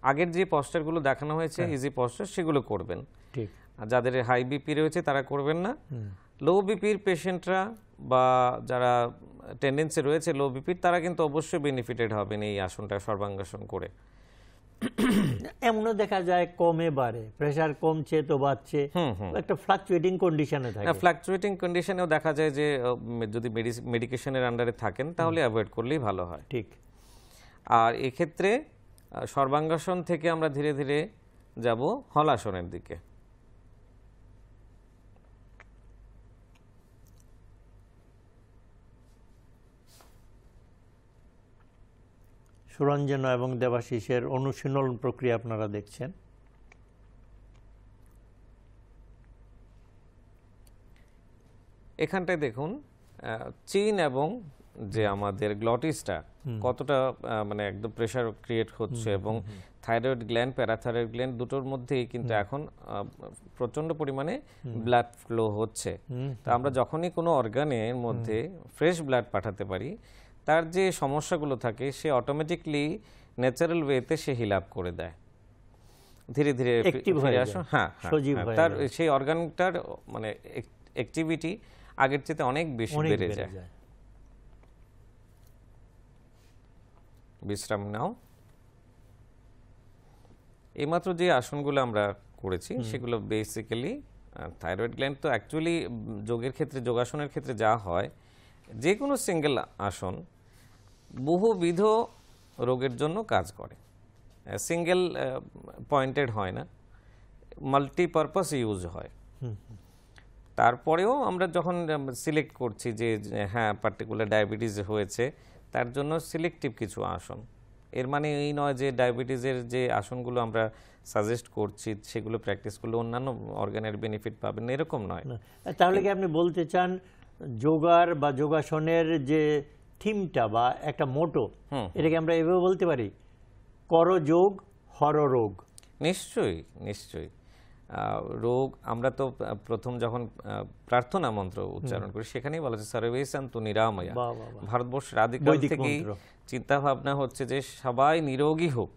আগের যে পশ্চারগুলো দেখানো হয়েছে ইজি পশ্চার, সেগুলো করবেন। ঠিক। আর যাদের হাই বিপি রয়েছে তারা করবেন না। লো বিপির পেশেন্টরা বা যারা টেন্ডেন্সি রয়েছে লো বিপির, তারা কিন্তু অবশ্যই বেনিফিটেড হবেন এই আসনটা সর্বাঙ্গাসন করে। এমনও দেখা যায় কমে বাড়ে, প্রেসার কমছে তো বাড়ছে, একটা ফ্লাকচুয়েটিং কন্ডিশনে থাকে। ফ্লাকচুয়েটিং কন্ডিশনেও দেখা যায় যে যদি মেডিকেশনের আন্ডারে থাকেন তাহলে অ্যাভয়েড করলেই ভালো হয়। ঠিক। আর এক্ষেত্রে সর্বাঙ্গাসন থেকে আমরা ধীরে ধীরে যাব হলাসনের দিকে। সুরঞ্জন এবং দেবাশিসের অনুশীলন প্রক্রিয়া আপনারা দেখছেন। এখানটায় দেখুন চিন এবং যে আমাদের গ্লটিসটা কতটা মানে একদম প্রেসার ক্রিয়েট হচ্ছে, এবং থাইরয়েড গ্ল্যান্ড, প্যারাথাইরয়েড গ্ল্যান্ড দুটোর মধ্যেই কিন্তু এখন প্রচন্ড পরিমাণে ব্লাড ফ্লো হচ্ছে। তো আমরা যখনই কোনো অর্গানের মধ্যে ফ্রেশ ব্লাড পাঠাতে পারি, তার যে সমস্যাগুলো থাকে সে অটোমেটিকলি ন্যাচারাল ওয়েতে সে হিল আপ করে দেয়, ধীরে ধীরে ফিরে আসো। হ্যাঁ, তার সেই অর্গানটার মানে অ্যাক্টিভিটি আগের চেয়ে অনেক বেশি বেড়ে যায়। বিশ্রাম নাও। এইমাত্র যে আসনগুলো আমরা করেছি সেগুলো বেসিক্যালি থাইরয়েড গ্ল্যান্ড। তো অ্যাকচুয়ালি যোগের ক্ষেত্রে, যোগাসনের ক্ষেত্রে যা হয়, যে কোনো সিঙ্গেল আসন বহুবিধ রোগের জন্য কাজ করে, সিঙ্গেল পয়েন্টেড হয় না, মাল্টিপারপাস ইউজ হয়। তারপরেও আমরা যখন সিলেক্ট করছি যে হ্যাঁ পার্টিকুলার ডায়াবেটিস হয়েছে, তার জন্য সিলেক্টিভ কিছু আসন। এর মানে এই নয় যে ডায়াবেটিসের যে আসনগুলো আমরা সাজেস্ট করছি সেগুলো প্র্যাকটিস করলে অন্যান্য অর্গানের বেনিফিট পাবেন, এরকম নয়। তাহলে কি আপনি বলতে চান যোগার বা যোগাসনের যে থিমটা বা একটা মোটো, এটাকে আমরা এভাবে বলতে পারি, কর যোগ হর রোগ? নিশ্চয়ই, নিশ্চয়ই। রোগ, আমরা তো প্রথম যখন প্রার্থনা মন্ত্র উচ্চারণ করি সেখানেই বলা হচ্ছে সর্বে সন্তু নিরাময়া। ভারতবর্ষের আদিকাল থেকেই চিন্তা ভাবনা হচ্ছে যে সবাই নিরোগী হোক,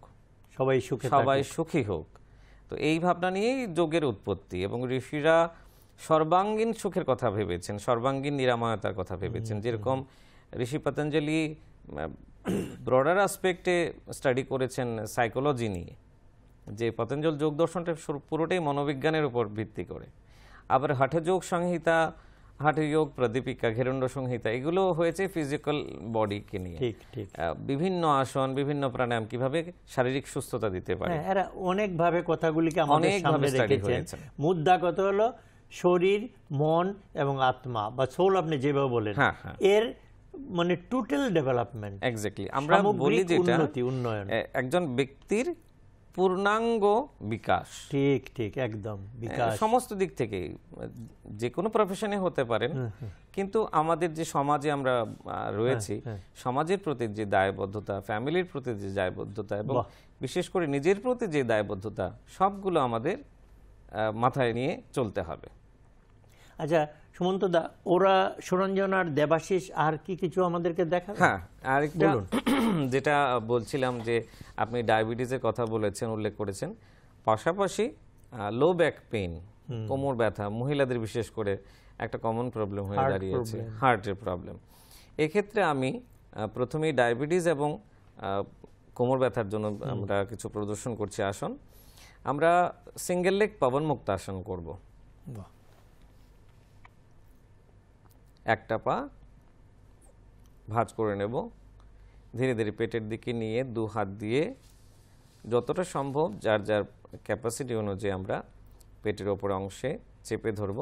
সবাই সুখী হোক। তো এই ভাবনা নিয়েই যোগের উৎপত্তি, এবং ঋষিরা সর্বাঙ্গীন সুখের কথা ভেবেছেন, সর্বাঙ্গীন নিরাময়তার কথা ভেবেছেন। যেরকম ঋষি পতঞ্জলি ব্রডার আসপেক্টে স্টাডি করেছেন সাইকোলজি নিয়ে, যে পতঞ্জল যোগ দর্শনটা পুরোটাই মনোবিজ্ঞানের উপর ভিত্তি করে। আবার হঠযোগ সংহিতা, হঠযোগ প্রদীপিকা, ঘেরণ্ড সংহিতা, এগুলো হয়েছে ফিজিক্যাল বডিকে নিয়ে। বিভিন্ন আসন, বিভিন্ন প্রাণায়াম কিভাবে শারীরিক সুস্থতা দিতে পারে, এরা অনেকভাবে কথাগুলিকে আমাদের সামনে রেখেছেন। মুদ্রা কত হলো শরীর, মন এবং আত্মা বা সোল, আপনি যেভাবে বলেন, এর মানে টোটাল ডেভেলপমেন্ট। এক্স্যাক্টলি, আমরা বলি যেটা উন্নয়ন, একজন ব্যক্তির পূর্ণাঙ্গ বিকাশ। ঠিক ঠিক, একদম বিকাশ সমস্ত দিক থেকে, যে কোনো প্রফেশনে হতে পারেন। কিন্তু আমাদের যে সমাজে আমরা রয়েছি, সমাজের প্রতি যে দায়বদ্ধতা, ফ্যামিলির প্রতি যে দায়বদ্ধতা, এবং বিশেষ করে নিজের প্রতি যে দায়বদ্ধতা, সবগুলো আমাদের মাথায় নিয়ে চলতে হবে। আচ্ছা, সুমন্ত দা, ওরা সুরঞ্জন আর দেবাশিস আর কি কিছু আমাদেরকে দেখাবে? হ্যাঁ, আরেকটা যেটা বলছিলাম যে আপনি ডায়াবেটিসের কথা বলেছেন, উল্লেখ করেছেন, পাশাপাশি লো ব্যাক পেইন, কোমর ব্যথা, মহিলাদের বিশেষ করে একটা কমন প্রবলেম হয়ে দাঁড়িয়েছে, হার্টের প্রবলেম। এক্ষেত্রে আমি প্রথমেই ডায়াবেটিস এবং কোমর ব্যথার জন্য আমরা কিছু প্রদর্শন করছি আসন। আমরা সিঙ্গেল লেগ পবন মুক্ত আসন করব। একটা পা ভাঁজ করে নেব, ধীরে ধীরে পেটের দিকে নিয়ে দু হাত দিয়ে যতটা সম্ভব যার যার ক্যাপাসিটি অনুযায়ী আমরা পেটের ওপর অংশে চেপে ধরব।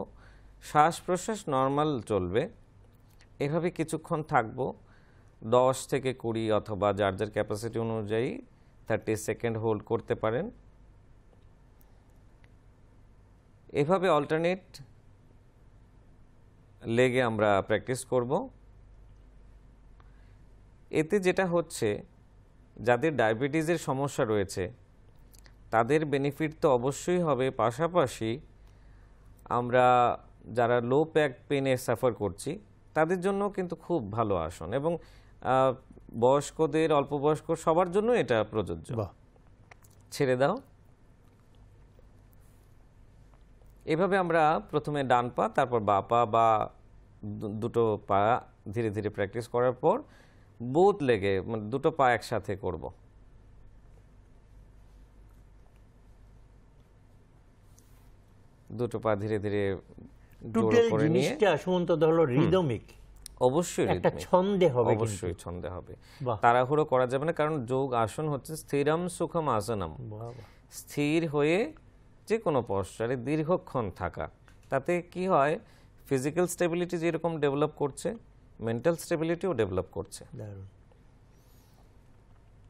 শ্বাস প্রশ্বাস নর্মাল চলবে। এভাবে কিছুক্ষণ থাকবো, 10 থেকে 20 অথবা যার যার ক্যাপাসিটি অনুযায়ী 30 সেকেন্ড হোল্ড করতে পারেন। এভাবে অল্টারনেট লেগে আমরা প্র্যাকটিস করব। এতে যেটা হচ্ছে, যাদের ডায়াবেটিসের সমস্যা রয়েছে তাদের বেনিফিট তো অবশ্যই হবে, পাশাপাশি আমরা যারা লো ব্যাক পেনে সাফার করছি তাদের জন্য কিন্তু খুব ভালো আসন, এবং বয়স্কদের, অল্প বয়স্ক সবার জন্য এটা প্রযোজ্য। ছেড়ে দাও। এভাবে আমরা প্রথমে ডান পা, তারপর বাঁ পা বা দুটো পা ধীরে ধীরে প্র্যাকটিস করার পর বোথ লেগে মানে দুটো পা একসাথে করব। দুটো পা ধীরে ধীরে টোটাল জিনিসটা সুমন্ত দা হলো রিদমিক, অবশ্যই একটা ছন্দে হবে, অবশ্যই ছন্দে হবে, তাড়াহুড়ো করা যাবে না, কারণ যোগ আসন হচ্ছে স্থিরম সুখম আসনম, স্থির হয়ে যে কোনো পশ্চারে দীর্ঘক্ষণ থাকা। তাতে কি হয়, ফিজিক্যাল স্টেবিলিটি যেরকম ডেভেলপ করছে, মেন্টাল স্টেবিলিটিও ডেভেলপ করছে।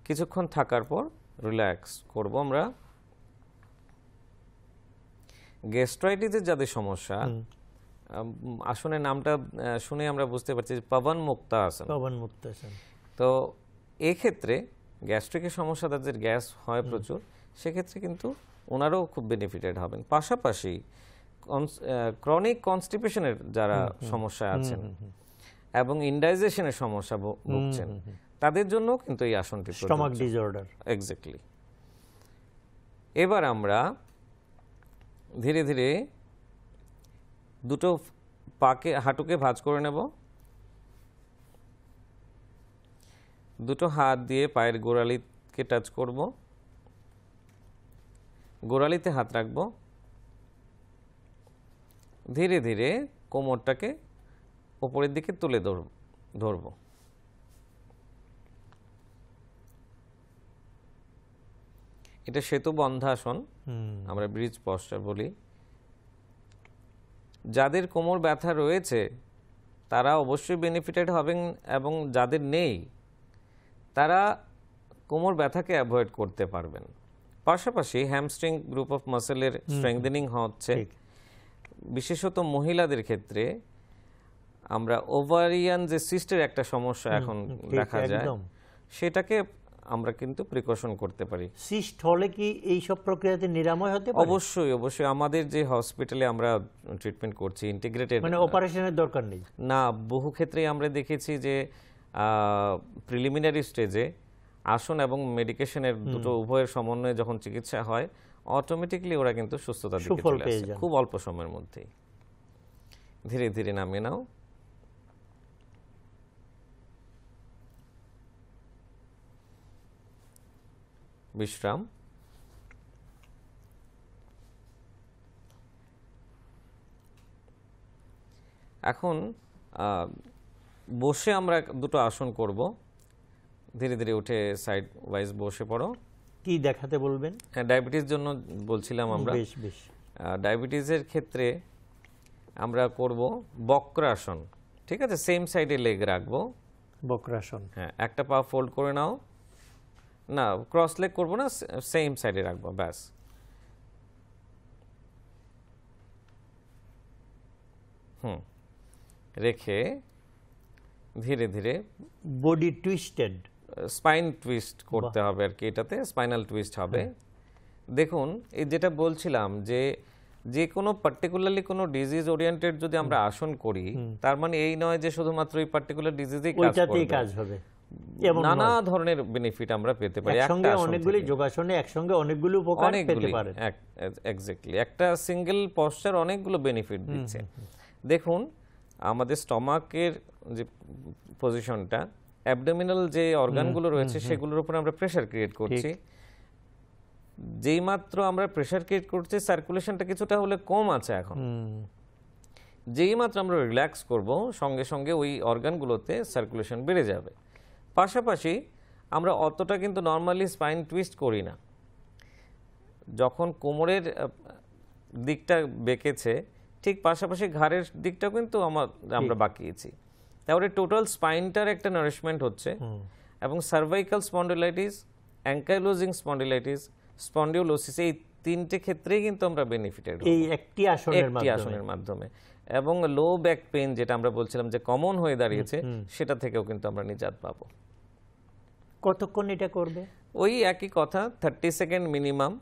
কিছুক্ষণ থাকার পর রিল্যাক্স করব আমরা। গ্যাস্ট্রাইটিসের যাদের সমস্যা, আসনের নামটা শুনে আমরা বুঝতে পারছি পবন মুক্ত আসন। তো এক্ষেত্রে গ্যাস্ট্রিকের সমস্যা, তাদের গ্যাস হয় প্রচুর, সেক্ষেত্রে কিন্তু ওনারাও খুব বেনিফিটেড হবেন। পাশাপাশি ক্রনিক কনস্টিপেশনের যারা সমস্যা আছেন এবং ইনডাইজেশনের সমস্যা ভুগছেন, তাদের জন্য কিন্তু এই আসনটি স্টমাক ডিসঅর্ডার। এক্স্যাক্টলি। এবার আমরা ধীরে ধীরে দুটো পাকে, হাঁটুকে ভাঁজ করে নেব। দুটো হাত দিয়ে পায়ের গোড়ালিকে টাচ করব, গোড়ালিতে হাত রাখবো। ধীরে ধীরে কোমরটাকে উপরের দিকে তুলে ধরব। এটা সেতু বন্ধাসন, আমরা ব্রিজ পশ্চার বলি। যাদের কোমর ব্যথা রয়েছে তারা অবশ্যই বেনিফিটেড হবেন, এবং যাদের নেই তারা কোমর ব্যথাকে অ্যাভয়েড করতে পারবেন। পাশাপাশি হ্যামস্ট্রিং গ্রুপ অফ মাসেলের স্ট্রেংথেনিং হচ্ছে, বিশেষত মহিলাদের ক্ষেত্রে। আমরা ওভারিয়ান যে সিস্টের একটা সমস্যা এখন দেখা যায়, সেটাকে আমরা কিন্তু প্রিকশন করতে পারি। সিস্ট হলে কি এই সব প্রক্রিয়াতে নিরাময় হতে পারে? অবশ্যই অবশ্যই। আমাদের যে হসপিটালে আমরা ট্রিটমেন্ট করছি ইন্টিগ্রেটেড, মানে অপারেশনের দরকার নেই না। বহু ক্ষেত্রে আমরা দেখেছি যে প্রিলিমিনারি স্টেজে আসন এবং মেডিকেশনের দুটো উভয়ের সমন্বয়ে যখন চিকিৎসা হয়, অটোমেটিকলি ওরা কিন্তু সুস্থতার দিকে চলে আসে খুব অল্প সময়ের মধ্যেই। ধীরে ধীরে নামিয়ে নাও। বিশ্রাম। এখন বসে আমরা দুটো আসন করব। ধীরে ধীরে উঠে সাইড ওয়াইজ বসে পড়ো। কি দেখাতে বলবেন? ডায়াবেটিস জন্য বলছিলাম আমরা। বেশ বেশ। ডায়াবেটিসের ক্ষেত্রে আমরা করব বক্রাসন, ঠিক আছে? সেম সাইডে লেগ রাখবো, বক্রাসন। হ্যাঁ, একটা পা ফোল্ড করে নাও, না ক্রস লেগ করবো না, সেম সাইডে রাখবো, ব্যাস। রেখে ধীরে ধীরে বডি টুইস্টেড, স্পাইন টুইস্ট করতে হবে আর কি, এটাতে স্পাইনাল টুইস্ট হবে। দেখুন, এই যেটা বলছিলাম যে যে কোনো পার্টিকুলারলি কোনো ডিজিজ ওরিয়েন্টেড যদি আমরা আসন করি, তার মানে এই নয় যে শুধুমাত্র ওই পার্টিকুলার ডিজিজেই কাজ ওইটাতেই করবে। কাজ হবে, নানা ধরনের বেনিফিট আমরা পেতে পারি একসঙ্গে অনেকগুলি যোগাসনে একসঙ্গে অনেকগুলো উপকার পেতে পারে। এক্স্যাক্টলি, একটা সিঙ্গেল পশ্চার অনেকগুলো বেনিফিট দিচ্ছে। দেখুন আমাদের স্টমাকের যে পজিশনটা, অ্যাবডোমিনাল যে অর্গানগুলো রয়েছে সেগুলোর উপর আমরা প্রেসার ক্রিয়েট করছি। যেই মাত্র আমরা প্রেসার ক্রিয়েট করছি, সার্কুলেশনটা কিছুটা হলে কম আছে এখন। যেই মাত্র আমরা রিল্যাক্স করব, সঙ্গে সঙ্গে ওই অর্গানগুলোতে সার্কুলেশন বেড়ে যাবে। পাশাপাশি আমরা অতটা কিন্তু নর্মালি স্পাইন টুইস্ট করি না। যখন কোমরের দিকটা বেঁকেছে, ঠিক পাশাপাশি ঘাড়ের দিকটাও কিন্তু আমরা বাঁকিয়েছি। তাহলে টোটাল স্পাইনটার একটা নারিশমেন্ট হচ্ছে, এবং সার্ভাইকাল স্পন্ডিলাইটিস, অ্যাঙ্কাইলোজিং স্পন্ডিলাইটিস, স্পন্ডিওলোসিস, এই তিনটে ক্ষেত্রেই কিন্তু আমরা বেনিফিটেড এই একটি আসনের মাধ্যমে। এবং লো ব্যাক পেইন যেটা আমরা বলছিলাম যে কমন হয়ে দাঁড়িয়েছে, সেটা থেকেও কিন্তু আমরা নিজাত পাবো। কতক্ষণ এটা করবে? ওই একই কথা, 30 সেকেন্ড মিনিমাম।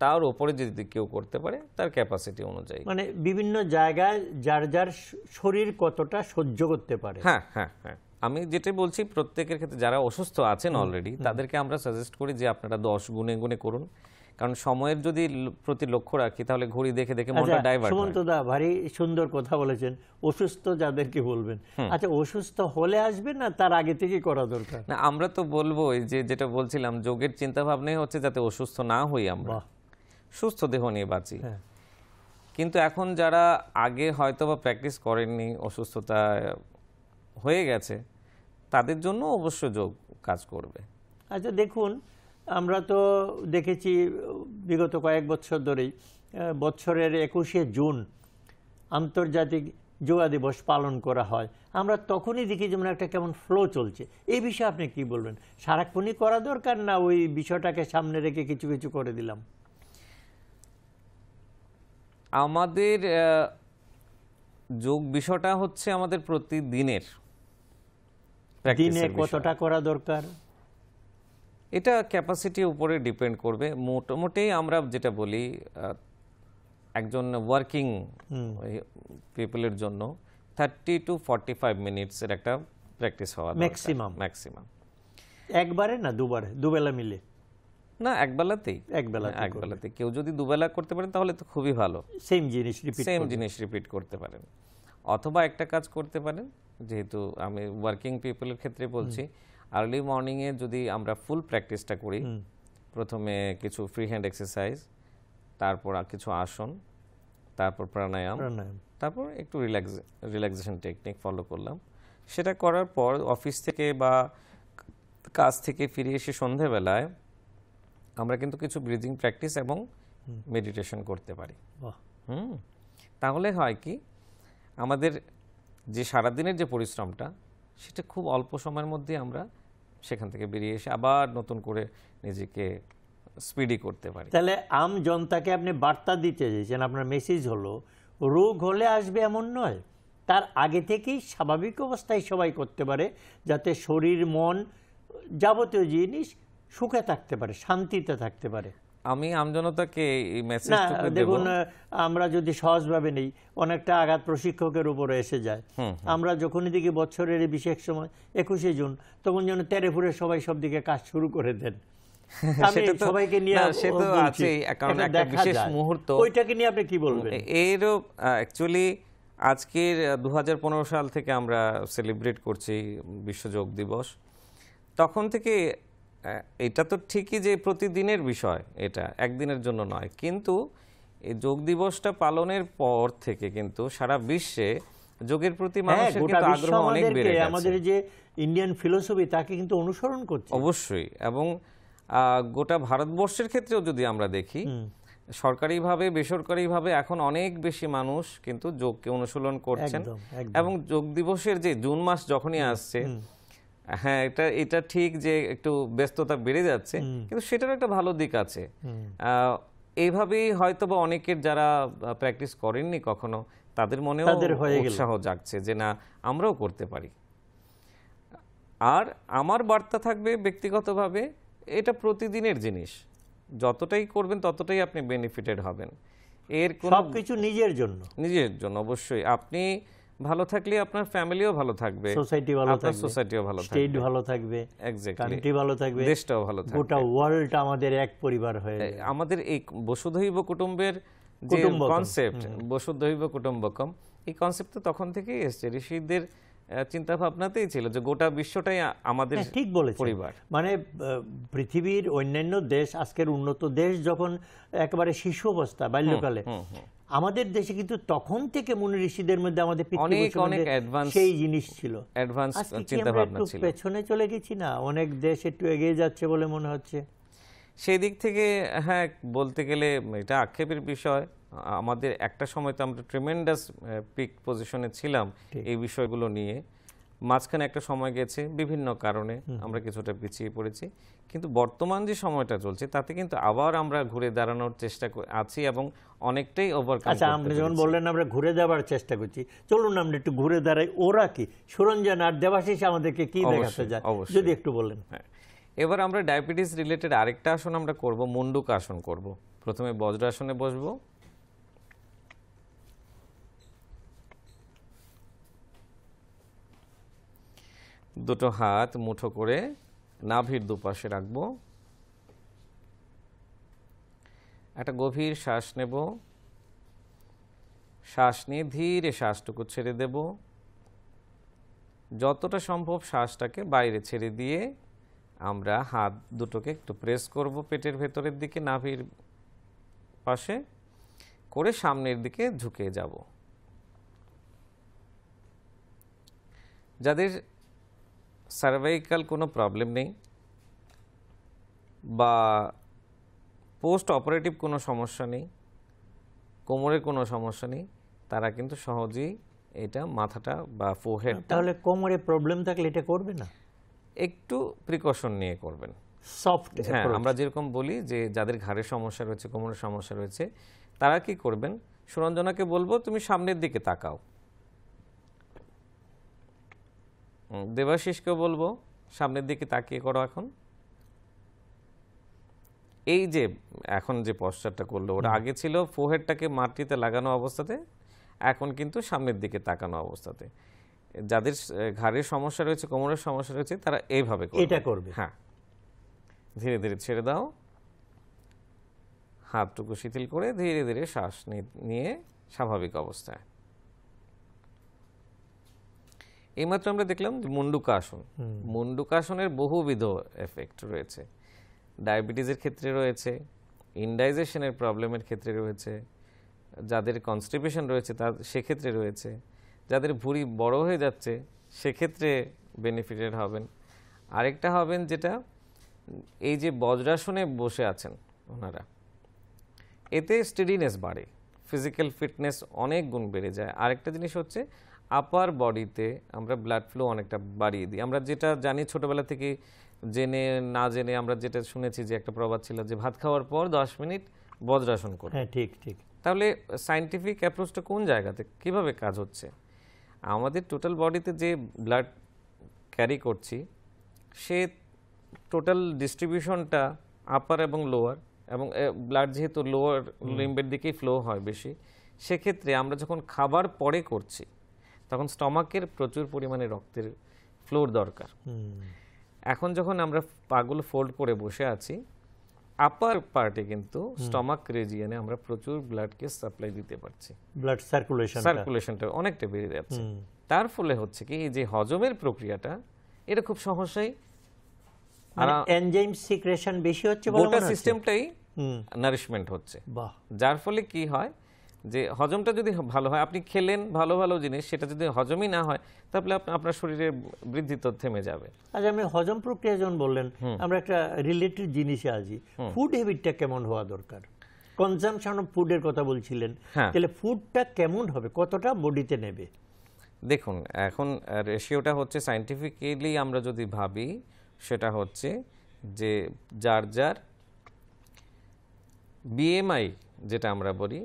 তার উপরে যদি কেউ করতে পারে তার ক্যাপাসিটি অনুযায়ী, মানে বিভিন্ন জায়গায় যার যার শরীর কতটা সহ্য করতে পারে। হ্যাঁ হ্যাঁ হ্যাঁ, আমি যেটা বলছি প্রত্যেকের ক্ষেত্রে যারা অসুস্থ আছেন অলরেডি, তাদেরকে আমরা সাজেস্ট করি যে আপনারা 10 গুণে গুণে করুন। কারণ সময়ের যদি প্রতি লক্ষ্য রাখি, তাহলে ঘড়ি দেখে দেখে মনটা ডাইভার্ট হয়। সুমন্ত দা ভারী সুন্দর কথা বলেছেন। অসুস্থ যাদেরকে বলবেন, আচ্ছা অসুস্থ হলে আসবে না তার আগে থেকে করা দরকার? না, আমরা তো বলবো যে যেটা বলছিলাম, যোগের চিন্তা ভাবনাই হচ্ছে যাতে অসুস্থ না হই, আমরা সুস্থ দেহ নিয়ে বাঁচি। কিন্তু এখন যারা আগে হয়তো বা প্র্যাকটিস করেননি, অসুস্থতা হয়ে গেছে, তাদের জন্য অবশ্য যোগ কাজ করবে। আচ্ছা দেখুন, আমরা তো দেখেছি বিগত কয়েক বছর ধরেই বছরের 21শে জুন আন্তর্জাতিক যোগা দিবস পালন করা হয়। আমরা তখনই দেখি যেমন একটা কেমন ফ্লো চলছে। এই বিষয়ে আপনি কি বলবেন? সারাক্ষণই করা দরকার, না ওই বিষয়টাকে সামনে রেখে কিছু কিছু করে দিলাম? আমাদের যোগ বিষয়টা হচ্ছে আমাদের প্রতিদিনের, দিনে কতটা করা দরকার, এটা ক্যাপাসিটির উপরে ডিপেন্ড করবে। মোটামুটি আমরা যেটা বলি, একজন ওয়ার্কিং পিপলের জন্য 30 to 45 মিনিটসের একটা প্র্যাকটিস হওয়া ম্যাক্সিমাম। একবারে না দুবারে, দুবেলা মিলে? না, একবেলাতে। কেউ যদি দুবেলা করতে পারেন তাহলে তো খুবই ভালো, সেম জিনিস রিপিট করতে পারেন। অথবা একটা কাজ করতে পারেন, যেহেতু আমি ওয়ার্কিং পিপলের ক্ষেত্রে বলছি, আর্লি মর্নিংয়ে যদি আমরা ফুল প্র্যাকটিসটা করি, প্রথমে কিছু ফ্রি হ্যান্ড এক্সারসাইজ, তারপর কিছু আসন, তারপর প্রাণায়াম, তারপর একটু রিল্যাক্সেশন টেকনিক ফলো করলাম। সেটা করার পর অফিস থেকে বা কাজ থেকে ফিরে এসে সন্ধ্যাবেলায় আমরা কিন্তু কিছু ব্রিদিং প্র্যাকটিস এবং মেডিটেশন করতে পারি। তাহলে হয় কি, আমাদের যে সারাদিনের যে পরিশ্রমটা, সেটা খুব অল্প সময়ের মধ্যে আমরা সেখান থেকে বেরিয়ে এসে আবার নতুন করে নিজেকে স্পিডি করতে পারি। তাহলে আম জনতাকে আপনি বার্তা দিতে চাইছেন, আপনার মেসেজ হলো রোগ হলে আসবে এমন নয়, তার আগে থেকেই স্বাভাবিক অবস্থায় সবাই করতে পারে, যাতে শরীর মন যাবতীয় জিনিস সুখে থাকতে পারে, শান্তিতে থাকতে পারে। আমি আমজনতাকে এই মেসেজটুকু দেব। দেখুন, আমরা যদি সহজভাবে নেই, অনেকটা আঘাত প্রশিক্ষকের উপরে এসে যায়। আমরা যখনই দেখি বছরের বিশেষ সময় 21শে জুন, তখন যেন তেরে ফুরে সবাই সব দিকে কাজ শুরু করে দেন। সবাইকে নিয়ে একটা বিশেষ মুহূর্ত, ওইটাকে নিয়ে আপনি কি বলবেন? এরও অ্যাকচুয়ালি আজকের 2015 সাল থেকে আমরা সেলিব্রেট করছি বিশ্ব যোগ দিবস। তখন থেকে এটা তো ঠিকই যে প্রতিদিনের বিষয়, এটা একদিনের জন্য নয়, কিন্তু এই যোগ দিবসটা পালনের পর থেকে কিন্তু সারা বিশ্বে যোগের প্রতি মানুষের কিন্তু আগ্রহ অনেক বেড়ে গেছে। আমাদের যে ইন্ডিয়ান ফিলোসফি তাকে কিন্তু অনুসরণ করছে অবশ্যই। এবং গোটা ভারতবর্ষের ক্ষেত্রেও যদি আমরা দেখি, সরকারিভাবে বেসরকারিভাবে এখন অনেক বেশি মানুষ কিন্তু যোগকে অনুশীলন করছেন। এবং যোগ দিবসের যে জুন মাস যখনই আসছে, হ্যাঁ এটা ঠিক যে একটু ব্যস্ততা বেড়ে যাচ্ছে, কিন্তু সেটার একটা ভালো দিক আছে। এইভাবেই হয়তো বা অনেকের যারা প্র্যাকটিস করেননি কখনো, তাদের মনেও উৎসাহ জাগছে যে না, আমরাও করতে পারি। আর আমার বার্তা থাকবে ব্যক্তিগতভাবে, এটা প্রতিদিনের জিনিস, যতটাই করবেন ততটাই আপনি বেনিফিটেড হবেন। এর কোনো সবকিছু নিজের জন্য, নিজের জন্য অবশ্যই। আপনি ভালো থাকলে আপনার ফ্যামিলিও ভালো থাকবে, সোসাইটি ভালো আপনার থাকবে, সোসাইটিও ভালো থাকবে, স্টেট ভালো থাকবে, এক্স্যাক্টলি কান্ট্রি ভালো থাকবে, দেশটাও ভালো থাকবে। গোটা ওয়ার্ল্ড আমাদের এক পরিবার হয়ে যাবে। আমাদের এই বসুধৈব কুটুম্বের যে কুটুম্বকম। কনসেপ্ট, বসুধৈব কুটুম্বকম, এই কনসেপ্ট তো তখন থেকেই এসেছে। ঋষিদের চিন্তা ভাবনাতেই ছিল যে গোটা বিশ্বটাই আমাদের হ্যাঁ, ঠিক বলেছেন। পরিবার। মানে পৃথিবীর অন্যান্য দেশ, আজকের উন্নত দেশ যখন একেবারে শিশু অবস্থা বাল্যকালে, আমাদের দেশে কিন্তু তখন থেকে মুনি ঋষিদের মধ্যে আমাদের অনেক অনেক পিতৃপুরুষদের অ্যাডভান্স সেই জিনিস ছিল। অ্যাডভান্স আজকে কি চিন্তা আমরা ভাবনা একটু ছিল। পেছনে চলে গেছি না? অনেক দেশ একটু এগিয়ে যাচ্ছে বলে মনে হচ্ছে। সেই দিক থেকে হ্যাঁ, বলতে গেলে এটা আক্ষেপের বিষয়। আমাদের একটা সময় তো আমরা ট্রিমেন্ডাস পিক পজিশনে ছিলাম এই বিষয়গুলো নিয়ে। মাঝখানে একটা সময় গেছে বিভিন্ন কারণে আমরা কিছুটা পিছিয়ে পড়েছি, কিন্তু বর্তমান যে সময়টা চলছে তাতে কিন্তু আবার আমরা ঘুরে দাঁড়ানোর চেষ্টা আছি এবং অনেকটাই ওভারকাম আচ্ছা, আপনি যখন বললেন আমরা ঘুরে যাবার চেষ্টা করছি, চলুন আমরা একটু ঘুরে দাঁড়াই। ওরা কি সুরঞ্জন আর দেবাশিস আমাদেরকে কি দেখাতে যায় যদি একটু বলেন। হ্যাঁ, এবার আমরা ডায়াবেটিস রিলেটেড আরেকটা আসন আমরা করব, মুন্ডুক আসন করব। প্রথমে বজ্রাসনে বসবো, দুটো হাত মুঠো করে নাভির দুপাশে রাখবো, একটা গভীর শ্বাস নেব, শ্বাস নিয়ে ধীরে শ্বাসটুকু ছেড়ে দেব, যতটা সম্ভব শ্বাসটাকে বাইরে ছেড়ে দিয়ে আমরা হাত দুটোকে একটু প্রেস করব পেটের ভেতরের দিকে, নাভির পাশে করে সামনের দিকে ঝুঁকে যাব। যাদের সার্ভাইকাল কোনো প্রবলেম নেই বা পোস্ট অপারেটিভ কোনো সমস্যা নেই, কোমরের কোনো সমস্যা নেই, তারা কিন্তু সহজেই এটা মাথাটা বা ফোরহেড, তাহলে কোমরে প্রবলেম থাকলে এটা করবে না, একটু প্রিকশন নিয়ে করবেন। সফট। হ্যাঁ, আমরা যেরকম বলি যে যাদের ঘাড়ের সমস্যা রয়েছে, কোমরের সমস্যা রয়েছে, তারা কি করবেন, সুরঞ্জনাকে বলবো তুমি সামনের দিকে তাকাও, দেবাশিসকেও বলবো সামনের দিকে তাকিয়ে করো। এখন এই যে এখন যে পশ্চারটা করলো, ওরা আগে ছিল ফোরহেডটাকে মাটিতে লাগানো অবস্থাতে, এখন কিন্তু সামনের দিকে তাকানো অবস্থাতে। যাদের ঘাড়ের সমস্যা রয়েছে, কোমরের সমস্যা রয়েছে, তারা এইভাবে এটা করবে। হ্যাঁ, ধীরে ধীরে ছেড়ে দাও, হাতটুকু শিথিল করে ধীরে ধীরে শ্বাস নিয়ে স্বাভাবিক অবস্থায়। এইমাত্র আমরা দেখলাম মুন্ডুকাসন। মুন্ডুকাসনের বহুবিধ এফেক্ট রয়েছে, ডায়াবেটিসের ক্ষেত্রে রয়েছে, ইনডাইজেশনের প্রবলেমের ক্ষেত্রে রয়েছে, যাদের কনস্টিপেশন রয়েছে তার সেক্ষেত্রে রয়েছে, যাদের ভুঁড়ি বড় হয়ে যাচ্ছে সেক্ষেত্রে বেনিফিটেড হবেন। আরেকটা হবেন যেটা, এই যে বজ্রাসনে বসে আছেন ওনারা, এতে স্টেডিনেস বাড়ে, ফিজিক্যাল ফিটনেস অনেক গুণ বেড়ে যায়। আরেকটা জিনিস হচ্ছে আপার বডিতে আমরা ব্লাড ফ্লো অনেকটা বাড়িয়ে দিই। আমরা যেটা জানি ছোটবেলা থেকে, জেনে না জেনে আমরা যেটা শুনেছি যে একটা প্রবাদ ছিল যে ভাত খাওয়ার পর 10 মিনিট বজ্রাসন করো। হ্যাঁ, ঠিক ঠিক। তাহলে সায়েন্টিফিক অ্যাপ্রোচটা কোন জায়গাতে কিভাবে কাজ হচ্ছে? আমাদের টোটাল বডিতে যে ব্লাড ক্যারি করছি, সে টোটাল ডিস্ট্রিবিউশনটা আপার এবং লোয়ার, এবং ব্লাড যেহেতু লোয়ার লিম্বের দিকেই ফ্লো হয় বেশি, সেক্ষেত্রে আমরা যখন খাবার পরে করছি তখন স্টমাকের প্রচুর পরিমাণে রক্তের ফ্লোর দরকার। এখন যখন আমরা পাগুলো ফোল্ড করে বসে আছি, আপার পার্টে কিন্তু স্টমাক রিজিয়নে আমরা প্রচুর ব্লাডকে সাপ্লাই দিতে পারছি, ব্লাড সার্কুলেশনটা অনেকটা বেড়ে যাচ্ছে। তার ফলে হচ্ছে কি, এই যে হজমের প্রক্রিয়াটা এটা খুব সহজেই, আর এনজাইম সিক্রেশন বেশি হচ্ছে, গোটা সিস্টেমটাই নারিশমেন্ট হচ্ছে। বাহ। যার ফলে কি হয় যে হজমটা যদি ভালো হয়, আপনি খেলেন ভালো ভালো জিনিস, সেটা যদি হজমই না হয় তাহলে আপনার শরীরে বৃদ্ধি তো থেমে যাবে। আচ্ছা, আমি হজম প্রক্রিয়া যখন বললেন, আমরা একটা রিলেটেড জিনিসে আছি, ফুড হ্যাবিটটা কেমন হওয়া দরকার? কনজাম্পশন অফ ফুডের কথা বলছিলেন, তাহলে ফুডটা কেমন হবে, কতটা বডিতে নেবে? দেখুন, এখন রেশিওটা হচ্ছে সায়েন্টিফিক্যালি আমরা যদি ভাবি, সেটা হচ্ছে যে যার যার বিএমআই যেটা আমরা বলি,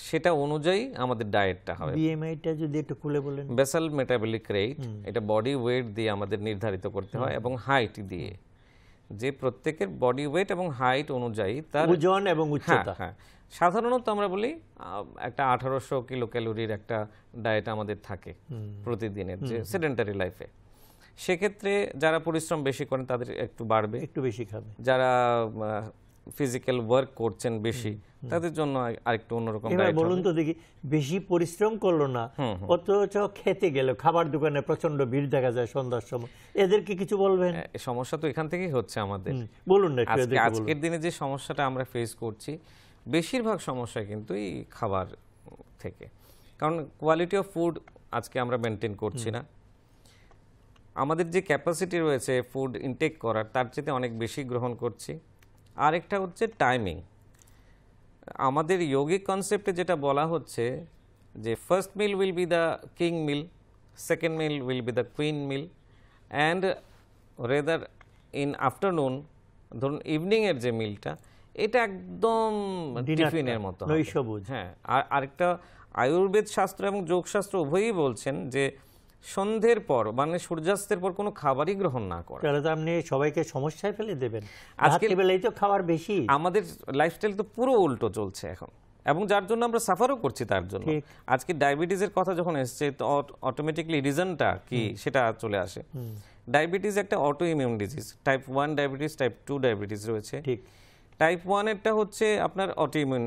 সেটা অনুযায়ী আমাদের ডায়েটটা হবে। বিএমআইটা যদি একটু খুলে বলেন। বেসাল মেটাবলিক রেট, এটা বডি ওয়েট দিয়ে আমাদের নির্ধারিত করতে হয় এবং হাইট দিয়ে। যে প্রত্যেকের বডি ওয়েট এবং হাইট অনুযায়ী তার ওজন এবং হ্যাঁ উচ্চতা। হ্যাঁ সাধারণত আমরা বলি একটা 1800 কিলো ক্যালোরির একটা ডায়েট আমাদের থাকে প্রতিদিনের যে সেডেন্টারি লাইফে। সেক্ষেত্রে যারা পরিশ্রম বেশি করেন তাদের একটু বাড়বে, একটু বেশি খাবে। যারা ফিজিক্যাল ওয়ার্ক করছেন বেশি তাদের জন্য আরেকটু অন্যরকম এবার ডায়েট বলুন তো দেখি, বেশি পরিশ্রম করলো না অথচ খেতে গেল, খাবার দোকানে প্রচন্ড ভিড় দেখা যায় সন্ধ্যার সময়, এদেরকে কিছু বলবেন? সমস্যা তো এখান থেকেই হচ্ছে আমাদের। বলুন না একটু এদেরকে বলুন। আজকের দিনে যে সমস্যাটা আমরা ফেস করছি বেশিরভাগ সমস্যা কিন্তু এই খাবার থেকে, কারণ কোয়ালিটি অফ ফুড আজকে আমরা মেনটেন করছি না। আমাদের যে ক্যাপাসিটি রয়েছে ফুড ইনটেক করার তার চেয়ে অনেক বেশি গ্রহণ করছি। আরেকটা হচ্ছে টাইমিং। আমাদের যোগিক কনসেপ্টে যেটা বলা হচ্ছে যে first meal will be the king meal, second meal will be the queen meal, and rather in afternoon ধরুন ইভিনিংয়ের যে মিলটা এটা একদম টিফিনের মতো হবে। নৈশভোজ। হ্যাঁ, আর আরেকটা আয়ুর্বেদ শাস্ত্র এবং যোগশাস্ত্র উভয়ই বলছেন যে সন্ধ্যের পর মানে সূর্যাস্তের পর কোনো খাবারই গ্রহণ না করা। তাহলে তো আপনি সবাইকে সমস্যায় ফেলে দেবেন। আজকে বেলায় তো খাবার বেশি। আমাদের লাইফস্টাইল তো পুরো উল্টো চলছে এখন, এবং যার জন্য আমরা সাফারও করছি তার জন্য। আজকে ডায়াবেটিসের কথা যখন এসছে তো অটোমেটিকলি রিজনটা কি সেটা চলে আসে। ডায়াবেটিস একটা auto immune disease, type 1 diabetes, type 2 diabetes রয়েছে। ঠিক। টাইপ 1 এরটা হচ্ছে আপনার অটো ইমিউন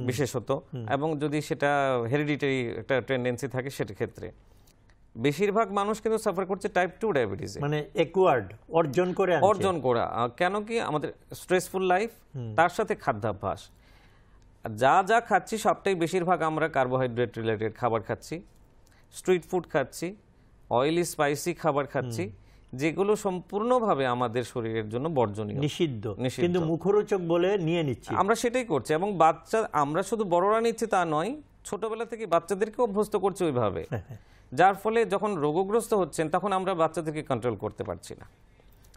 বিশেষত, এবং যদি সেটা হেরিডিটারি একটা টেন্ডেন্সি থাকে সেটার ক্ষেত্রে বেশিরভাগ মানুষ কিন্তু সাফার করছে টাইপ 2 ডায়াবেটিসে, মানে অ্যাকোয়ার্ড অর্জন করে আনছে। অর্জন করা। কেন কি আমাদের স্ট্রেসফুল লাইফ, তার সাথে খাদ্যাভ্যাস, যা যা খাচ্ছি সবটাই বেশিরভাগ আমরা কার্বোহাইড্রেট রিলেটেড খাবার খাচ্ছি, স্ট্রিট ফুড খাচ্ছি, অয়েলি স্পাইসি খাবার খাচ্ছি, যেগুলো সম্পূর্ণভাবে আমাদের শরীরের জন্য বর্জনীয়, নিষিদ্ধ, কিন্তু মুখরোচক বলে নিয়ে নিচ্ছি আমরা। সেটাই করছি, এবং বাচ্চা আমরা শুধু বড়রা নিচ্ছি তা নয়, ছোটবেলা থেকে বাচ্চাদেরকে অভ্যস্ত করছে ওইভাবে, যার ফলে যখন রোগগ্রস্ত হচ্ছেন তখন আমরা বাচ্চাদেরকে কন্ট্রোল করতে পারছি না।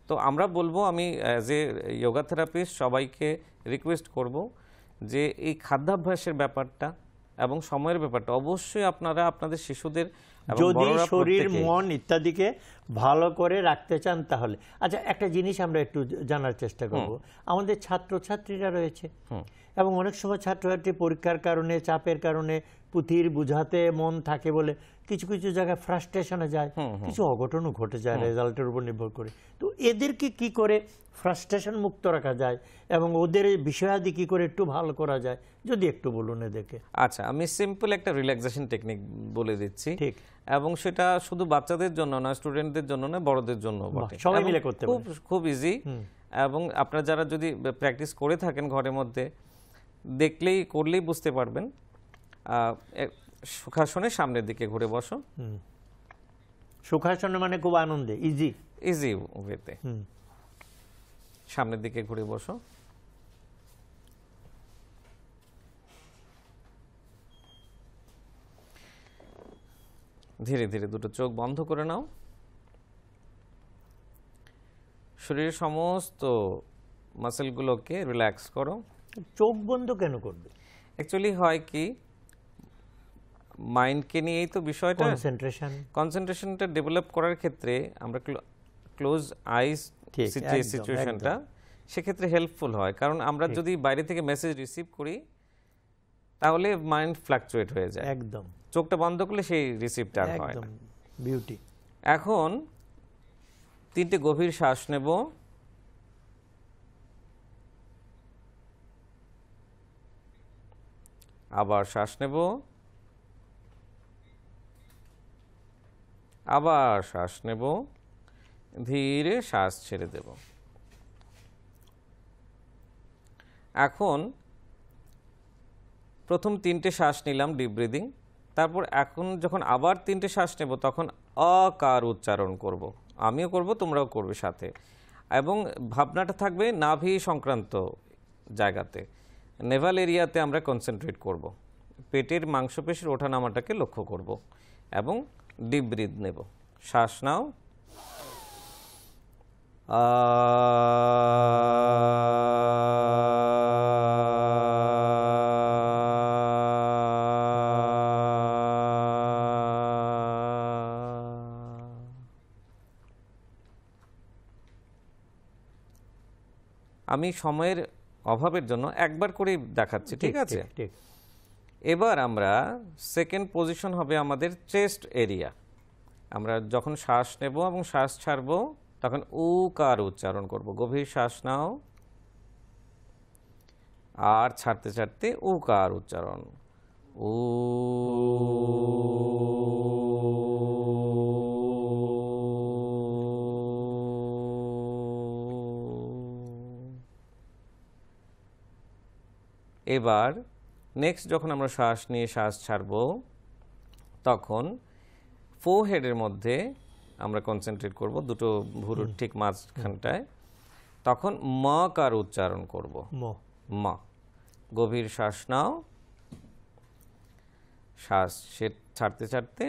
তো আমরা বলবো, আমি অ্যাজ এ যোগা থেরাপিস্ট সবাইকে রিকোয়েস্ট করব যে এই খাদ্যাভ্যাসের ব্যাপারটা এবং সময়ের ব্যাপারটা অবশ্যই আপনারা আপনাদের শিশুদের যদি শরীর মন ইত্যাদিকে ভালো করে রাখতে চান তাহলে। আচ্ছা, একটা জিনিস আমরা একটু জানার চেষ্টা করব। আমাদের ছাত্রছাত্রীরা রয়েছে এবং অনেক সময় ছাত্রছাত্রী পরীক্ষার কারণে, চাপের কারণে, পুঁথির বুঝাতে মন থাকে বলে কিছু কিছু জায়গায় ফ্রাস্ট্রেশনে যায়, কিছু অঘটনও ঘটে যায় রেজাল্টের উপর নির্ভর করে। তো এদেরকে কি করে ফ্রাস্ট্রেশন মুক্ত রাখা যায় এবং ওদের বিষয়াদি কি করে একটু ভালো করা যায়, যদি একটু বলুন এদেরকে। আচ্ছা, আমি সিম্পল একটা রিল্যাক্সেশন টেকনিক বলে দিচ্ছি। ঠিক। এবং সেটা শুধু বাচ্চাদের জন্য না, স্টুডেন্টদের জন্য না, বড়দের জন্য বটে, সবাই মিলে করতে পারে, খুব ইজি। এবং আপনারা যারা যদি প্র্যাকটিস করে থাকেন ঘরের মধ্যে, দেখলেই করলেই বুঝতে পারবেন। সুখাসনে সামনের দিকে ঘুরে বসো। সুখাসনে মানে খুব আনন্দে, ইজি ওয়েতে সামনের দিকে ঘুরে বসো। ধীরে ধীরে দুটো চোখ বন্ধ করে নাও। শরীরের সমস্ত মাসেলগুলোকে রিল্যাক্স করো। চোখ বন্ধ কেন করবে? অ্যাকচুয়ালি হয় কি, মাইন্ডকে নিয়েই তো বিষয়টা, কনসেন্ট্রেশনটা ডেভেলপ করার ক্ষেত্রে আমরা ক্লোজ আইস যে সিচুয়েশনটা সেক্ষেত্রে হেল্পফুল হয়। কারণ আমরা যদি বাইরে থেকে মেসেজ রিসিভ করি তাহলে মাইন্ড ফ্লাকচুয়েট হয়ে যায়। একদম। চোখটা বন্ধ করলে সেই রিসিভটা আর হয় না। বিউটি। এখন 3টে গভীর শ্বাস নেব। আবার শ্বাস নেব, আবার শ্বাস নেব, ধীরে শ্বাস ছেড়ে দেব। এখন প্রথম 3টে শ্বাস নিলাম ডিপ ব্রিদিং, তারপর এখন যখন আবার 3টে শ্বাস নেব তখন অকার উচ্চারণ করব। আমিও করব, তোমরাও করবে সাথে, এবং ভাবনাটা থাকবে নাভি সংক্রান্ত জায়গাতে, নেভাল এরিয়াতে আমরা কনসেন্ট্রেট করব। পেটের মাংসপেশির ওঠানামাটাকে লক্ষ্য করব এবং ডিপ ব্রিথ নেব। শ্বাস নাও, আমি সময়ের অভাবের জন্য একবার করেই দেখাচ্ছি, ঠিক আছে? ঠিক। এবার আমরা সেকেন্ড পজিশন হবে আমাদের চেস্ট এরিয়া। আমরা যখন শ্বাস নেব এবং শ্বাস ছাড়ব তখন উকার উচ্চারণ করব। গভীর শ্বাস নাও আর ছাড়তে ছাড়তে উকার উচ্চারণ। উ এবার নেক্সট যখন আমরা শ্বাস নিয়ে শ্বাস ছাড়ব তখন ফোরহেডের মধ্যে আমরা কনসেন্ট্রেট করব, দুটো ভুরুর ঠিক মাঝখানটায়, তখন ম কার উচ্চারণ করব। ম। গভীর শ্বাস নাও, শ্বাস ছাড়তে ছাড়তে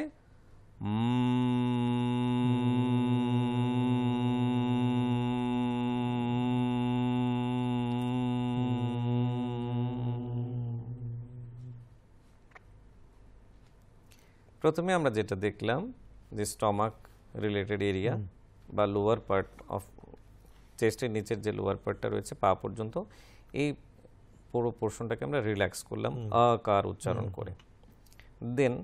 প্রথমে আমরা যেটা দেখলাম যে স্টমাক রিলেটেড এরিয়া বা লোয়ার পার্ট অফ চেস্টের নিচের যে লোয়ার পার্টটা রয়েছে পা পর্যন্ত, এই পুরো পোর্শনটাকে আমরা রিল্যাক্স করলাম আকার উচ্চারণ করে। দেন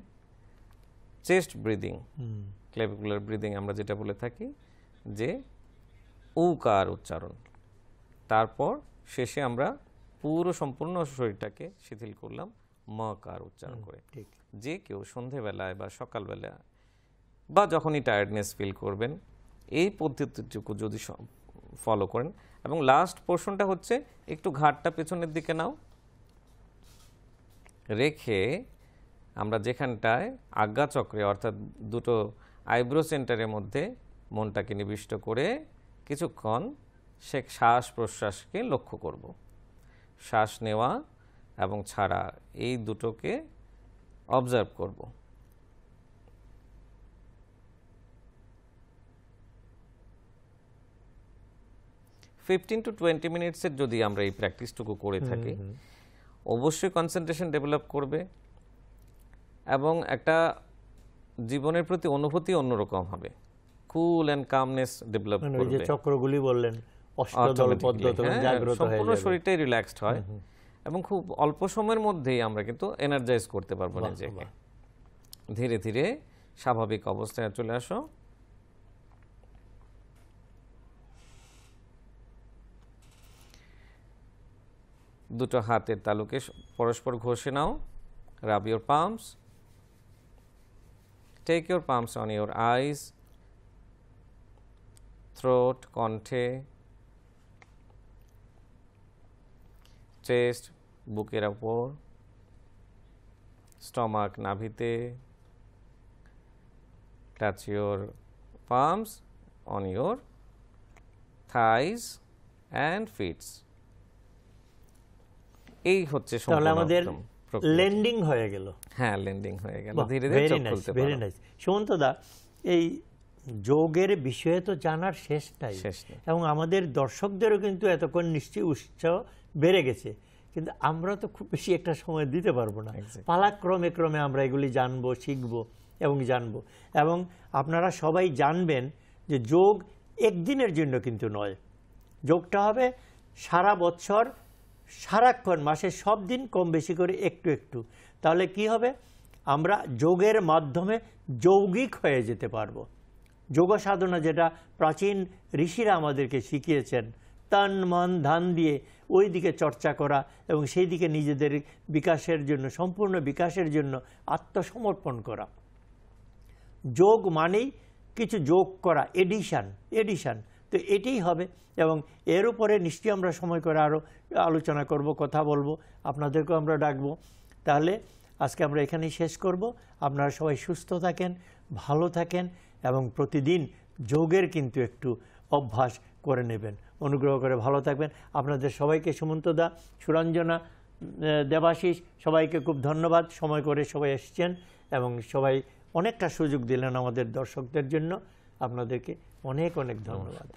চেস্ট ব্রিদিং, ক্লেভিকুলার ব্রিদিং আমরা যেটা বলে থাকি, যে উকার উচ্চারণ। তারপর শেষে আমরা পুরো সম্পূর্ণ শরীরটাকে শিথিল করলাম মকার উচ্চারণ করে। যে কেউ সন্ধেবেলায় বা সকালবেলা বা যখনই টায়ার্ডনেস ফিল করবেন এই পদ্ধতিটুকু যদি ফলো করেন, এবং লাস্ট পোর্শনটা হচ্ছে একটু ঘাড়টা পেছনের দিকে নাও, রেখে আমরা যেখানটায় আজ্ঞাচক্রে অর্থাৎ দুটো আইব্রো সেন্টারের মধ্যে মনটাকে নিবিষ্ট করে কিছুক্ষণ সে শ্বাস প্রশ্বাসকে লক্ষ্য করব। শ্বাস নেওয়া এবং ছাড়া এই দুটোকে অবজার্ভ করব। ফিফটিন টু 20 মিনিটসের যদি আমরা এই প্র্যাকটিসটুকু করে থাকি, অবশ্যই কনসেন্ট্রেশন ডেভেলপ করবে এবং একটা জীবনের প্রতি অনুভূতি অন্যরকম হবে, কুল অ্যান্ড কামনেস ডেভেলপ করবে। যে চক্রগুলি বললেন অষ্টদল পদ্ম, জাগ্রত হয়ে সম্পূর্ণ শরীরটাই রিল্যাক্সড হয় এবং খুব অল্প সময়ের মধ্যেই আমরা কিন্তু এনার্জাইজ করতে পারবো নিজেকে। ধীরে ধীরে স্বাভাবিক অবস্থায় চলে আসো। দুটো হাতের তালুকে পরস্পর ঘষে নাও। Rub your palms, take your palms on your eyes, throat, কণ্ঠে, চেস্ট, বুকের উপর, স্টমাক, নাভিতে। Touch your palms on your thighs and feet. এই হচ্ছে তাহলে আমাদের ল্যান্ডিং হয়ে গেল। হ্যাঁ, ল্যান্ডিং হয়ে গেল। ধীরে ধীরে চোখ খুলতে পারো। Very nice. সুমন্তদা, এই যোগের বিষয়ে তো জানার শেষ নাই, এবং আমাদের দর্শকদেরও কিন্তু এতক্ষণ নিশ্চয়ই উৎসাহ বেড়ে গেছে, কিন্তু আমরা তো খুব বেশি একটা সময় দিতে পারবো না। পালাক্রমে ক্রমে আমরা এগুলি জানবো, শিখবো এবং জানবো। এবং আপনারা সবাই জানবেন যে যোগ একদিনের জন্য কিন্তু নয়, যোগটা হবে সারা বছর, সারাক্ষণ, মাসের সব দিন কম বেশি করে একটু একটু। তাহলে কি হবে, আমরা যোগের মাধ্যমে যৌগিক হয়ে যেতে পারবো। যোগ সাধনা যেটা প্রাচীন ঋষিরা আমাদেরকে শিখিয়েছেন, তন মন ধান দিয়ে ওই দিকে চর্চা করা এবং সেই দিকে নিজেদের বিকাশের জন্য, সম্পূর্ণ বিকাশের জন্য আত্মসমর্পণ করা। যোগ মানেই কিছু যোগ করা, এডিশান। তো এটাই হবে, এবং এর উপরে নিশ্চয়ই আমরা সময় করে আরও আলোচনা করব, কথা বলবো, আপনাদেরকেও আমরা ডাকবো। তাহলে আজকে আমরা এখানেই শেষ করব। আপনারা সবাই সুস্থ থাকেন, ভালো থাকেন এবং প্রতিদিন যোগের কিন্তু একটু অভ্যাস করে নেবেন। অনুগ্রহ করে ভালো থাকবেন। আপনাদের সবাইকে, সুমন্তদা, সুরঞ্জনা, দেবাশিস, সবাইকে খুব ধন্যবাদ। সময় করে সবাই এসছেন এবং সবাই অনেকটা সুযোগ দিলেন আমাদের দর্শকদের জন্য। আপনাদেরকে অনেক অনেক ধন্যবাদ।